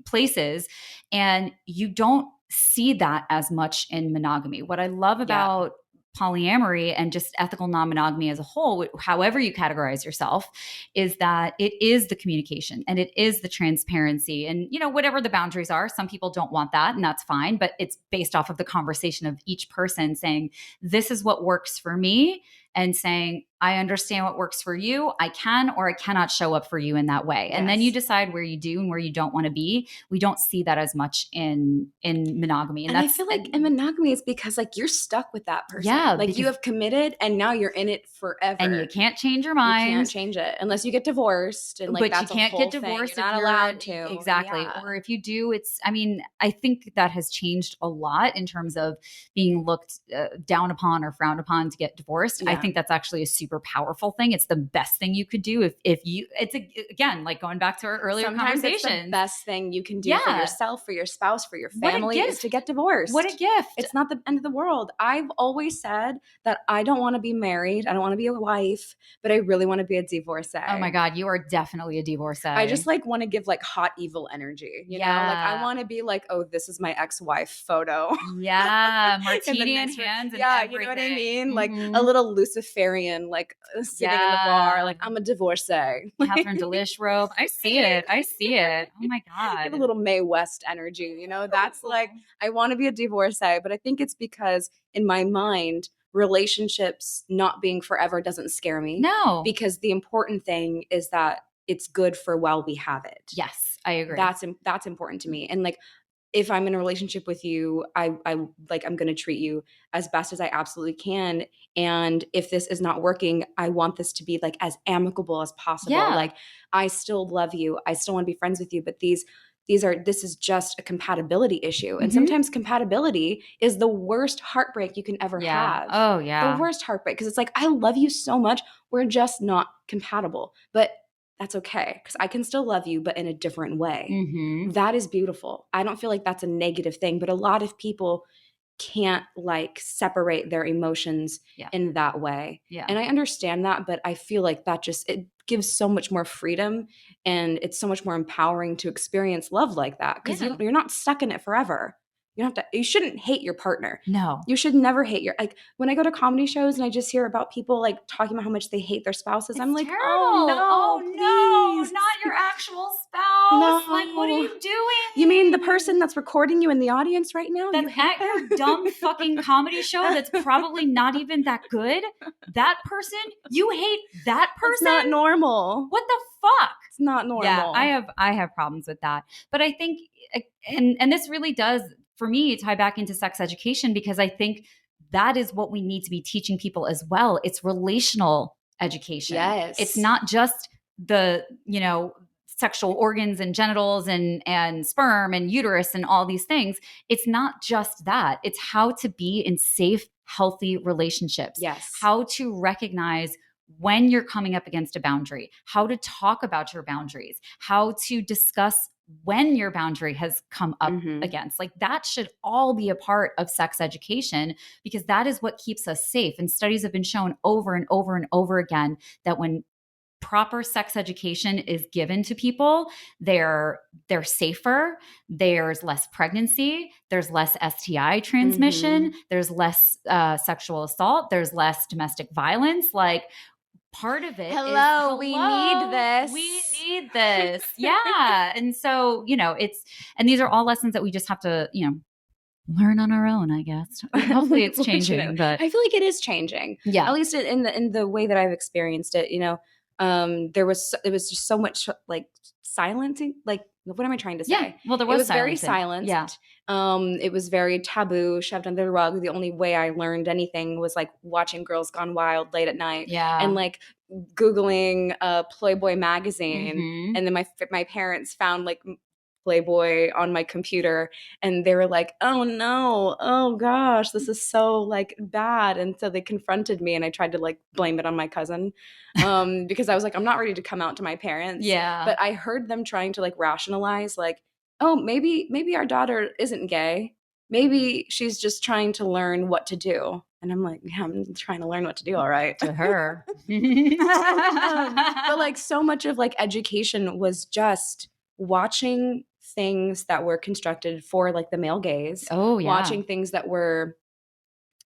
A: places. And you don't see that as much in monogamy. What I love about polyamory and just ethical non-monogamy as a whole, however you categorize yourself, is that it is the communication and it is the transparency and, whatever the boundaries are. Some people don't want that and that's fine, but it's based off of the conversation of each person saying, this is what works for me, and saying, I understand what works for you. I can or I cannot show up for you in that way. And then you decide where you do and where you don't want to be. We don't see that as much in monogamy.
B: And I feel like in monogamy, it's because like you're stuck with that person.
A: Yeah.
B: Like you have committed and now you're in it forever.
A: And you can't change your mind.
B: You can't change it unless you get divorced. And like,
A: but you can't get divorced
B: if you're not allowed to.
A: Exactly. Yeah. Or if you do, I think that has changed a lot in terms of being looked down upon or frowned upon to get divorced. Yeah. I think that's actually a super powerful thing. It's the best thing you could do again, like going back to our earlier conversation.
B: It's the best thing you can do for yourself, for your spouse, for your family is to get divorced.
A: What a gift.
B: It's not the end of the world. I've always said that I don't want to be married. I don't want to be a wife, but I really want to be a divorcee.
A: Oh my God, you are definitely a divorcee.
B: I just like want to give like hot evil energy. You know, like I want to be like, oh, this is my ex-wife photo.
A: Yeah, martini in hands. And everything.
B: You know what I mean? Like a little Luciferian, like sitting in the bar, like I'm a divorcee.
A: Catherine Delish robe. I see it. Oh my God.
B: Give a little Mae West energy. That's like, I want to be a divorcee, but I think it's because in my mind, relationships not being forever doesn't scare me.
A: No.
B: Because the important thing is that it's good for while we have it.
A: Yes, I agree.
B: That's important to me. And like, if I'm in a relationship with you, I'm going to treat you as best as I absolutely can. And if this is not working, I want this to be like as amicable as possible.
A: Yeah.
B: Like I still love you. I still want to be friends with you, but this is just a compatibility issue. And sometimes compatibility is the worst heartbreak you can ever have.
A: Oh yeah.
B: The worst heartbreak. Because it's like, I love you so much. We're just not compatible. But that's okay, because I can still love you, but in a different way. Mm-hmm. That is beautiful. I don't feel like that's a negative thing, but a lot of people can't like separate their emotions in that way. Yeah. And I understand that, but I feel like that it gives so much more freedom and it's so much more empowering to experience love like that because you're not stuck in it forever. You shouldn't hate your partner.
A: No.
B: You should never hate like when I go to comedy shows and I just hear about people like talking about how much they hate their spouses, I'm like,
A: terrible.
B: oh no,
A: please. Not your actual spouse.
B: No.
A: Like, what are you doing?
B: You mean the person that's recording you in the audience right now?
A: That's at your dumb fucking comedy show that's probably not even that good? That person? You hate that person?
B: It's not normal.
A: What the fuck?
B: It's not normal.
A: Yeah, I have problems with that. But I think, and this really does, for me, tie back into sex education, because I think that is what we need to be teaching people as well. It's relational education.
B: Yes.
A: It's not just the, sexual organs and genitals and sperm and uterus and all these things. It's not just that. It's how to be in safe, healthy relationships.
B: Yes.
A: How to recognize when you're coming up against a boundary, how to talk about your boundaries, how to discuss when your boundary has come up against. Like, that should all be a part of sex education, because that is what keeps us safe. And studies have been shown over and over and over again that when proper sex education is given to people, they're safer, there's less pregnancy, there's less STI transmission, there's less sexual assault, there's less domestic violence. Like, part of it
B: hello, we need this.
A: We need this. Yeah. And so, and these are all lessons that we just have to, learn on our own, I guess. Hopefully it's changing, but
B: I feel like it is changing.
A: Yeah.
B: At least in the way that I've experienced it, it was just so much like silencing. Like, what am I trying to say?
A: Yeah. Well, there was
B: very silenced.
A: Yeah.
B: It was very taboo, shoved under the rug. The only way I learned anything was like watching Girls Gone Wild late at night.
A: Yeah.
B: And like Googling Playboy magazine. And then my parents found like Playboy on my computer, and they were like, oh no, oh gosh, this is so like bad. And so they confronted me, and I tried to like blame it on my cousin because I was like, I'm not ready to come out to my parents.
A: Yeah.
B: But I heard them trying to like rationalize like, oh, maybe our daughter isn't gay. Maybe she's just trying to learn what to do. And I'm like, yeah, I'm trying to learn what to do. All right.
A: To her.
B: But like so much of like education was just watching things that were constructed for like the male gaze.
A: Oh, yeah.
B: Watching things that were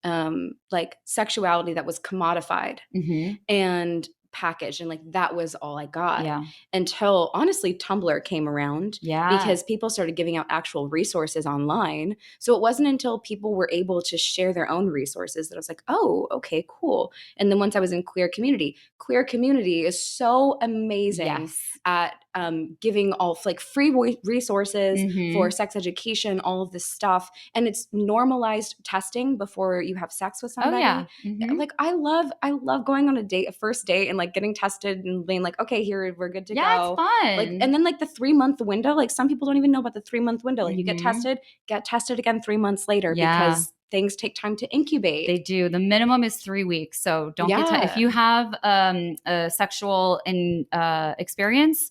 B: like sexuality that was commodified and packaged, and like that was all I got.
A: Yeah.
B: Until honestly Tumblr came around.
A: Yeah.
B: Because people started giving out actual resources online. So it wasn't until people were able to share their own resources that I was like, oh, okay, cool. And then once I was in queer community is so amazing at giving all like free resources for sex education, all of this stuff. And it's normalized testing before you have sex with somebody.
A: Oh, yeah.
B: Like I love going on a first date and like getting tested and being like, okay, here, we're good to go.
A: Yeah, it's fun.
B: Like, and then like the 3-month window, like some people don't even know about the 3-month window. Like you get tested again 3 months later because things take time to incubate.
A: They do. The minimum is 3 weeks. So don't get if you have a sexual experience,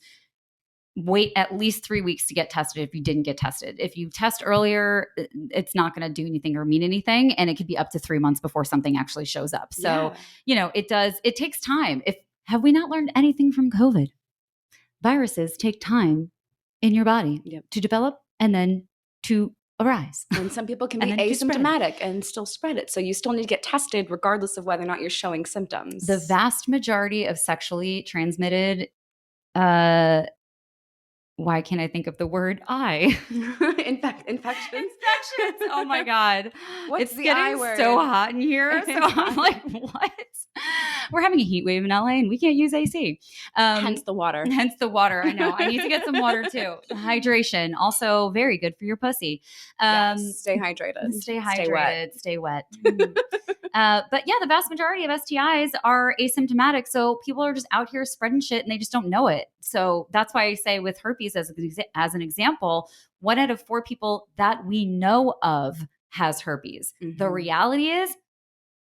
A: wait at least 3 weeks to get tested if you didn't get tested. If you test earlier, it's not going to do anything or mean anything. And it could be up to 3 months before something actually shows up. So, it takes time. Have we not learned anything from COVID? Viruses take time in your body to develop and then to arise.
B: And some people can be asymptomatic and still spread it. So you still need to get tested regardless of whether or not you're showing symptoms.
A: The vast majority of sexually transmitted why can't I think of the word
B: infections?
A: Oh my God.
B: What's
A: it's
B: the
A: getting
B: I word?
A: So hot in here. So I'm like, what? We're having a heat wave in LA and we can't use AC.
B: Hence the water.
A: I know. I need to get some water too. Hydration. Also very good for your pussy.
B: Stay hydrated.
A: Stay wet. But yeah, the vast majority of STIs are asymptomatic. So people are just out here spreading shit and they just don't know it. So that's why I say with herpes as an example, 1 out of 4 people that we know of has herpes. The reality is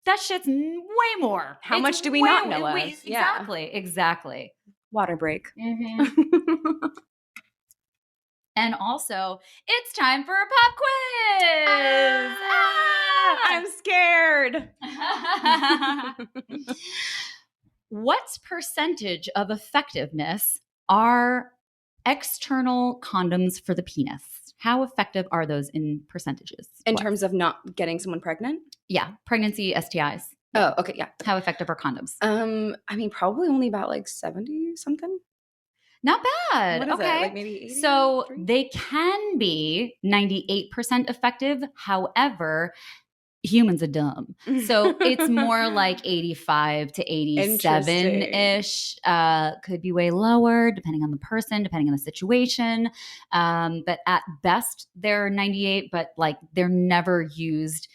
A: that shit's way more.
B: How much do we not know of?
A: Exactly.
B: Water break.
A: And also, it's time for a pop quiz.
B: I'm scared.
A: What percentage of effectiveness are external condoms for the penis? How effective are those in percentages?
B: In terms of not getting someone pregnant?
A: Yeah. Pregnancy, STIs.
B: Oh, okay. Yeah.
A: How effective are condoms?
B: I mean, probably only about like 70 something.
A: Not bad.
B: What is it?
A: Okay.
B: Like maybe 80?
A: So they can be 98% effective. However, humans are dumb. So it's more like 85 to 87-ish. Could be way lower depending on the person, depending on the situation. But at best, they're 98, but like they're never used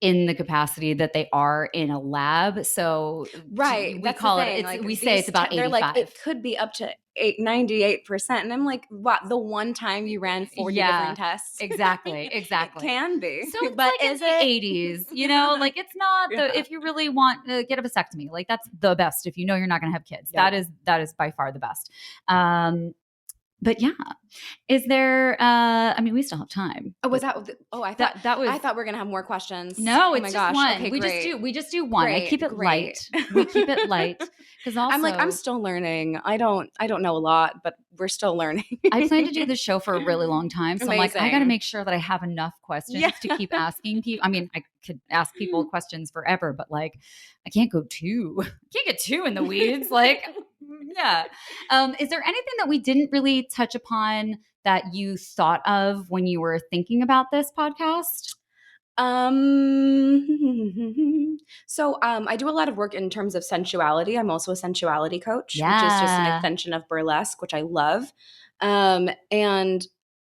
A: in the capacity that they are in a lab. So
B: right.
A: We call it, like, we say it's about 85. They're like,
B: it could be up to 98%. And I'm like, what? The one time you ran 40 different tests?
A: Exactly.
B: It can be.
A: So it's but like is it 80s, you know, like it's not if you really want to get a vasectomy, like that's the best. If you know you're not going to have kids, that is by far the best. But yeah, is there, I mean, we still have time.
B: Oh, was that, I thought
A: that was,
B: I thought we were going to have more questions.
A: No, it's just one. Okay, we just do one. I keep it light. We keep it light. Cause also
B: I'm still learning. I don't know a lot, but we're still learning.
A: I plan to do this show for a really long time. So I'm like, I got to make sure that I have enough questions to keep asking people. I mean, I could ask people questions forever, but like, I can't get too in the weeds. Like, yeah. Is there anything that we didn't really touch upon that you thought of when you were thinking about this podcast?
B: So I do a lot of work in terms of sensuality. I'm also a sensuality coach, which is just an extension of burlesque, which I love. So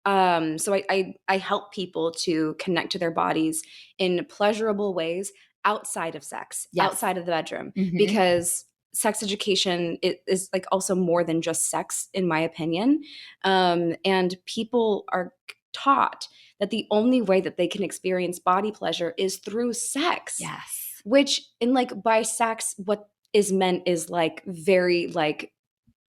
B: I help people to connect to their bodies in pleasurable ways outside of sex, outside of the bedroom, because sex education is like also more than just sex, in my opinion. And people are taught that the only way that they can experience body pleasure is through sex.
A: Yes.
B: Which in like by sex, what is meant is like very like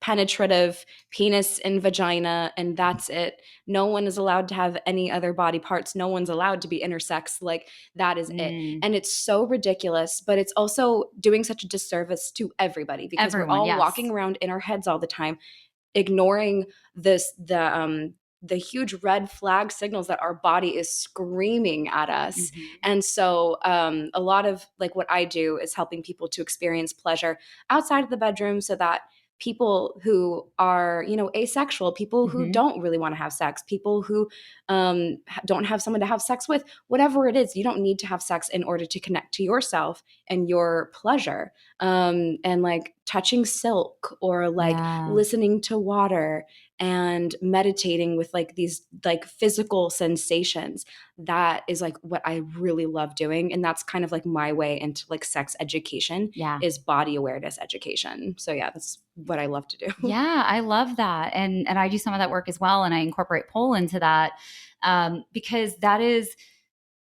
B: penetrative penis and vagina, and that's it. No one is allowed to have any other body parts. No one's allowed to be intersex. Like that is it. And it's so ridiculous, but it's also doing such a disservice to everybody because we're all walking around in our heads all the time, ignoring the huge red flag signals that our body is screaming at us. And so a lot of like what I do is helping people to experience pleasure outside of the bedroom so that people who are, you know, asexual, people who don't really want to have sex, people who don't have someone to have sex with, whatever it is, you don't need to have sex in order to connect to yourself and your pleasure. And like touching silk or like listening to water and meditating with like these like physical sensations. That is like what I really love doing. And that's kind of like my way into like sex education is body awareness education. So yeah, that's what I love to do.
A: Yeah, I love that. And I do some of that work as well. And I incorporate pole into that because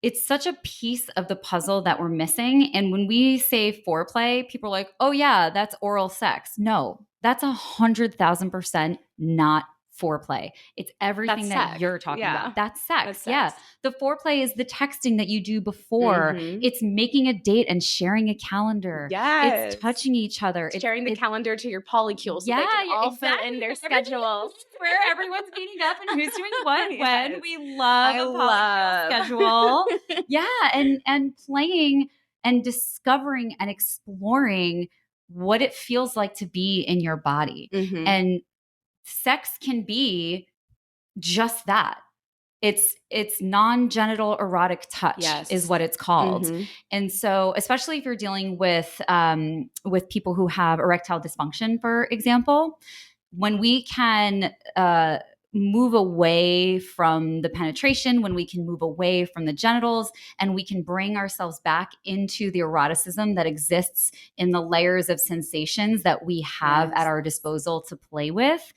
A: it's such a piece of the puzzle that we're missing. And when we say foreplay, people are like, oh yeah, that's oral sex. No, that's 100,000% not foreplay. It's everything that you're talking about. That's sex. Yeah. The foreplay is the texting that you do before. It's making a date and sharing a calendar. It's touching each other.
B: It's sharing the calendar to your polycules so they can all fit in their schedules.
A: Where everyone's meeting up and who's doing what when. We love a schedule. And playing and discovering and exploring what it feels like to be in your body. And sex can be just that. It's non-genital erotic touch is what it's called. And so especially if you're dealing with people who have erectile dysfunction, for example, when we can move away from the penetration, when we can move away from the genitals, and we can bring ourselves back into the eroticism that exists in the layers of sensations that we have at our disposal to play with,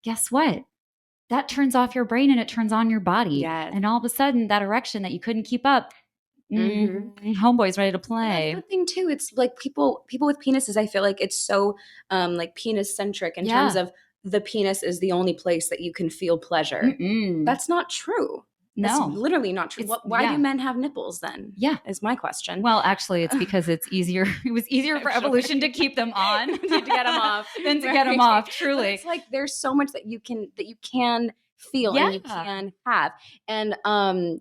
A: guess what? That turns off your brain and it turns on your body. And all of a sudden, that erection that you couldn't keep up, homeboy's ready to play.
B: That's the thing too. It's like people with penises, I feel like it's so like penis centric in terms of the penis is the only place that you can feel pleasure. That's not true. That's literally not true. Why do men have nipples then? Is my question.
A: Well, actually, it's because it's easier. It was easier for evolution to keep them on
B: to get them off
A: than to get them off. Truly,
B: but it's like there's so much that you can feel and you can have. And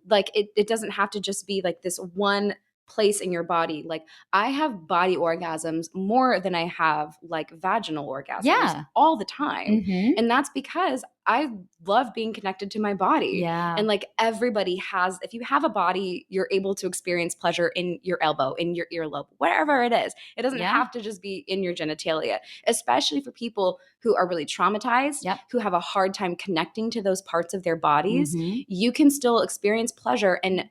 B: like it doesn't have to just be like this one place in your body. Like I have body orgasms more than I have like vaginal orgasms all the time. And that's because I love being connected to my body. And like everybody has, if you have a body, you're able to experience pleasure in your elbow, in your earlobe, wherever it is. It doesn't have to just be in your genitalia, especially for people who are really traumatized, who have a hard time connecting to those parts of their bodies. You can still experience pleasure and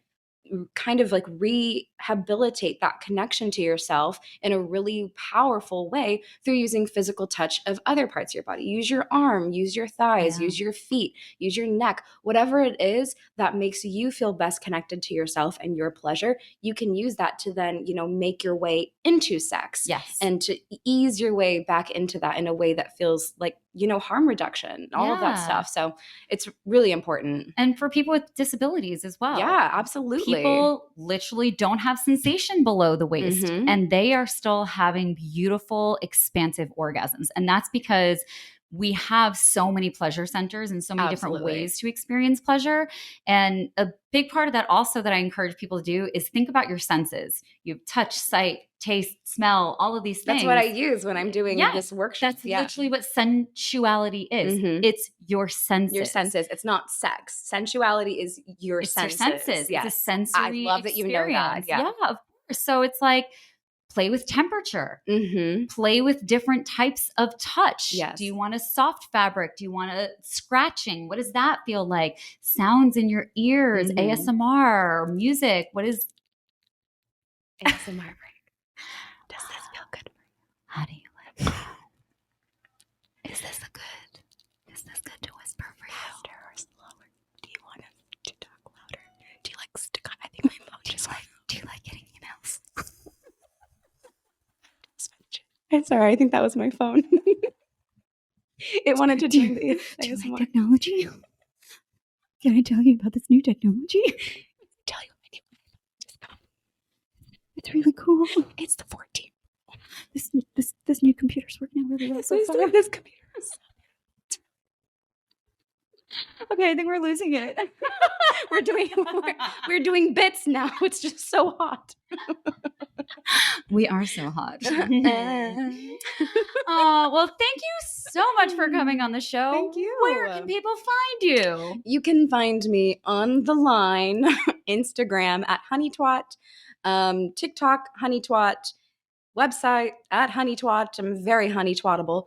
B: kind of like rehabilitate that connection to yourself in a really powerful way through using physical touch of other parts of your body. Use your arm, use your thighs, use your feet, use your neck, whatever it is that makes you feel best connected to yourself and your pleasure. You can use that to then, you know, make your way into sex and to ease your way back into that in a way that feels like, you know, harm reduction, all of that stuff. So it's really important.
A: And for people with disabilities as well.
B: Yeah, absolutely.
A: People literally don't have sensation below the waist and they are still having beautiful, expansive orgasms. And that's because we have so many pleasure centers and so many different ways to experience pleasure. And a big part of that also that I encourage people to do is think about your senses. You have touch, sight, taste, smell, all of these things.
B: That's what I use when I'm doing this workshop.
A: That's literally what sensuality is. It's your senses.
B: Your senses. It's not sex. Sensuality is your senses.
A: Your senses.
B: Yes.
A: It's a sensory
B: I love that you know that.
A: Yeah, of course. So it's like play with temperature. Play with different types of touch. Do you want a soft fabric? Do you want a scratching? What does that feel like? Sounds in your ears, ASMR, music. What is
B: ASMR break? Does this feel good for you?
A: How do you like it? Is this good to whisper for you?
B: Faster or slower? Do you want to talk louder? Do you like staccato? I think my phone just like.
A: Do you like getting emails?
B: I'm sorry. I think that was my phone. It wanted to do the
A: like technology. Can I tell you about this new technology?
B: Tell you my new just come.
A: It's really cool.
B: It's the 14.
A: This new computer's working out really well so far.
B: This computer.
A: Okay, I think we're losing it.
B: we're doing bits now. It's just so hot.
A: We are so hot. Oh, well, thank you so much for coming on the show.
B: Thank you.
A: Where can people find you?
B: You can find me on the line, Instagram at HoneyTwat, TikTok HoneyTwat, website at HoneyTwat. I'm very HoneyTwatable.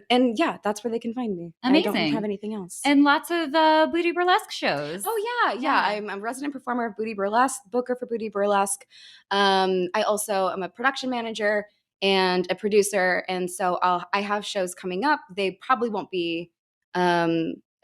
B: And yeah, that's where they can find me.
A: Amazing.
B: I don't have anything else.
A: And lots of booty burlesque shows.
B: Oh yeah. I'm a resident performer of Booty Burlesque, booker for Booty Burlesque. I also am a production manager and a producer. And so I have shows coming up. They probably won't be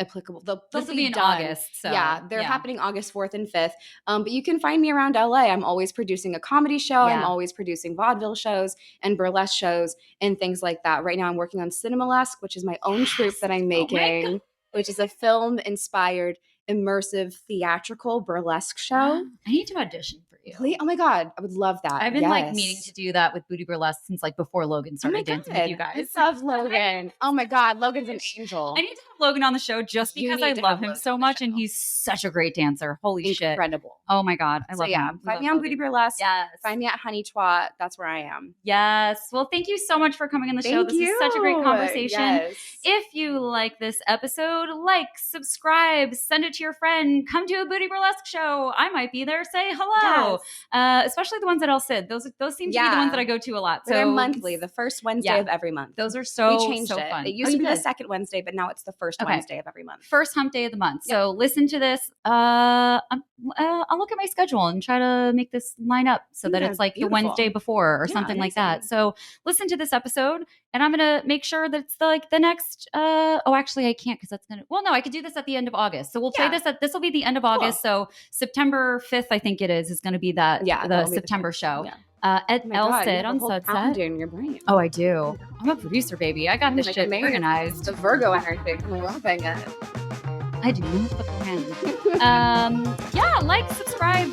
B: applicable. They'll
A: be in August. So,
B: yeah, they're happening August 4th and 5th. But you can find me around LA. I'm always producing a comedy show. I'm always producing vaudeville shows and burlesque shows and things like that. Right now I'm working on Cinemalesque, which is my own troupe that I'm making, which is a film-inspired, immersive, theatrical burlesque show.
A: I need to audition for you.
B: Please? Oh my God, I would love that.
A: I've been like meaning to do that with Booty Burlesque since like before Logan started dancing with you guys.
B: I love Logan. Oh my God, Logan's an angel.
A: I need to have Logan on the show just because I love him so much and he's such a great dancer. Holy shit.
B: Incredible.
A: Oh my God, I love him.
B: Find me on Booty Burlesque.
A: Yes.
B: Find me at HoneyTwat. That's where I am.
A: Yes. Well, thank you so much for coming on the show. This is such a great conversation.
B: Yes.
A: If you like this episode, like, subscribe, send it to your friend, come to a Booty Burlesque show. I might be there. Say hello.
B: Yes.
A: Especially the ones at El Cid. Those seem to be the ones that I go to a lot. So
B: they're monthly, the first Wednesday of every month.
A: Those are so
B: we changed it.
A: Fun.
B: It used to be the second Wednesday, but now it's the first Wednesday of every month.
A: First hump day of the month. Yep. So listen to this. I'll look at my schedule and try to make this line up so that it's like the Wednesday before or something like that. So listen to this episode and I'm going to make sure that it's the next, actually I can't because that's going to, no, I could do this at the end of August. So we'll play this will be the end of August. So September 5th, I think it is going to be the September show. Yeah. At El Cid on Sunset.
B: In your brain.
A: Oh, I do. I'm a producer, baby. I got this shit organized.
B: The Virgo energy. I'm loving it.
A: I do. Like, subscribe.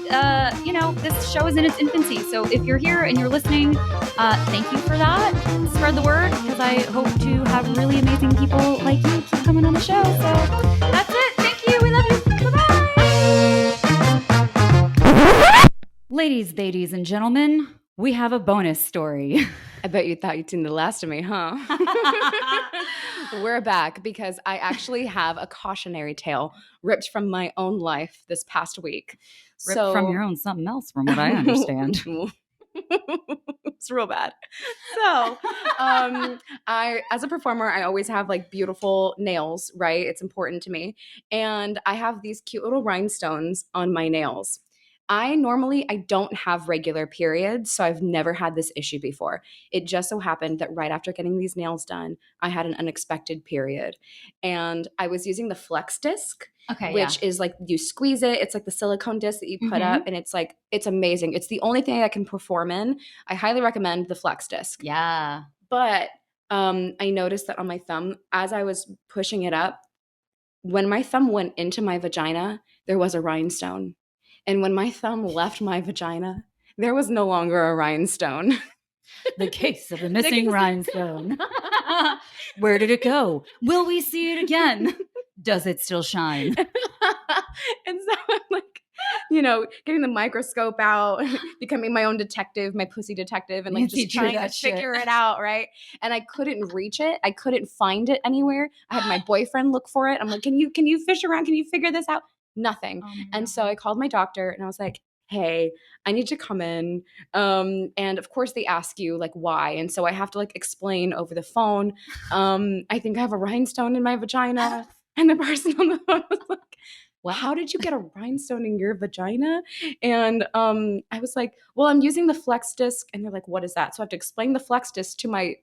A: This show is in its infancy. So if you're here and you're listening, thank you for that. Spread the word because I hope to have really amazing people like you keep coming on the show. So Ladies and gentlemen, we have a bonus story.
B: I bet you thought you'd seen the last of me, huh? We're back because I actually have a cautionary tale ripped from my own life this past week.
A: Ripped from your own something else, from what I understand.
B: It's real bad. So, as a performer, I always have like beautiful nails, right? It's important to me. And I have these cute little rhinestones on my nails. I don't have regular periods, so I've never had this issue before. It just so happened that right after getting these nails done, I had an unexpected period. And I was using the Flex Disc, which is like you squeeze it. It's like the silicone disc that you put up, and it's amazing. It's the only thing I can perform in. I highly recommend the Flex Disc.
A: Yeah.
B: But I noticed that on my thumb, as I was pushing it up, when my thumb went into my vagina, there was a rhinestone. And when my thumb left my vagina, there was no longer a rhinestone.
A: The case of the missing rhinestone. Where did it go? Will we see it again? Does it still shine?
B: And so I'm like, getting the microscope out, becoming my own detective, my pussy detective, and like just trying to figure it out, right? And I couldn't reach it. I couldn't find it anywhere. I had my boyfriend look for it. I'm like, can you fish around? Can you figure this out? Nothing. And so I called my doctor and I was like, hey, I need to come in. And of course they ask you like why. And so I have to like explain over the phone. I think I have a rhinestone in my vagina. And the person on the phone was like, well, how did you get a rhinestone in your vagina? And I was like, well, I'm using the Flex Disc. And they're like, what is that? So I have to explain the Flex Disc to my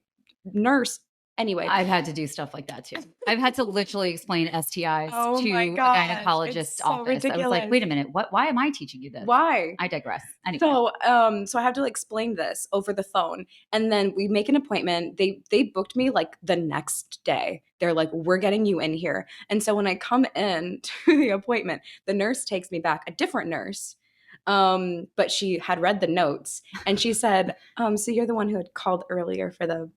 B: nurse. Anyway,
A: I've had to do stuff like that too. I've had to literally explain STIs to a gynecologist's office. Ridiculous. I was like, wait a minute, why am I teaching you this?
B: Why?
A: I digress. Anyway.
B: So I have to explain this over the phone. And then we make an appointment. They booked me like the next day. They're like, we're getting you in here. And so when I come in to the appointment, the nurse takes me back, a different nurse. But she had read the notes and she said, so you're the one who had called earlier for the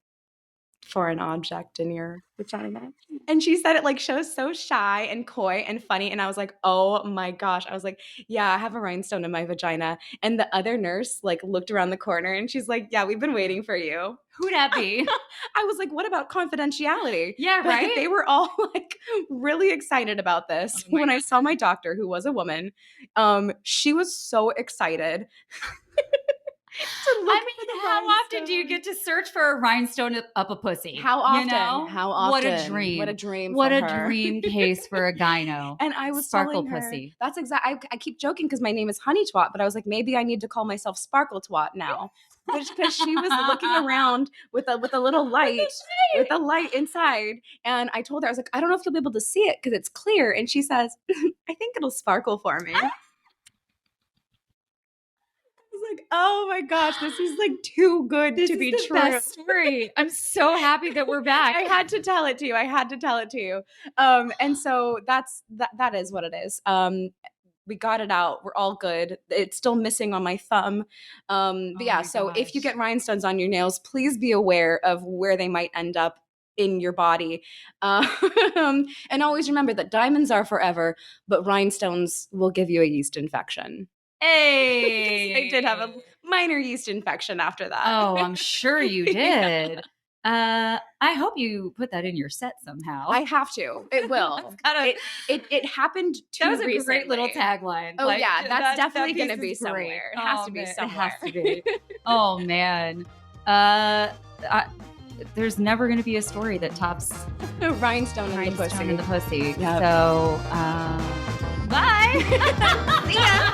B: foreign object in your vagina. And she said it like she was so shy and coy and funny. And I was like, oh my gosh. I was like, yeah, I have a rhinestone in my vagina. And the other nurse like looked around the corner and she's like, yeah, we've been waiting for you.
A: Who'd that be?
B: I was like, what about confidentiality?
A: Yeah,
B: but
A: right?
B: They were all like really excited about this. When I saw my doctor, who was a woman, she was so excited.
A: How often do you get to search for a rhinestone up a pussy?
B: How often? How often?
A: What a dream!
B: What a dream!
A: What a dream case for a gyno.
B: And I was
A: Sparkle
B: telling her,
A: pussy.
B: That's exactly. I keep joking because my name is Honey Twat, but I was like, maybe I need to call myself Sparkle Twat now, because she was looking around with a little light, with a light inside, and I told her, I was like, I don't know if you'll be able to see it because it's clear, and she says, I think it'll sparkle for me. Like, oh my gosh, this is like too good to be true.
A: Best story. I'm so happy that we're back.
B: I had to tell it to you. And so that is what it is. We got it out. We're all good. It's still missing on my thumb. But yeah, so if you get rhinestones on your nails, please be aware of where they might end up in your body. And always remember that diamonds are forever, but rhinestones will give you a yeast infection.
A: Hey,
B: I did have a minor yeast infection after that.
A: Oh, I'm sure you did. I hope you put that in your set somehow.
B: I have to. It will. It happened too
A: That was a
B: recently.
A: Great little tagline.
B: Oh yeah, that's definitely going to be somewhere. It has to be somewhere.
A: It has to be. Oh man. There's never going to be a story that tops
B: rhinestone in the pussy.
A: Yep. So, bye.
B: See ya.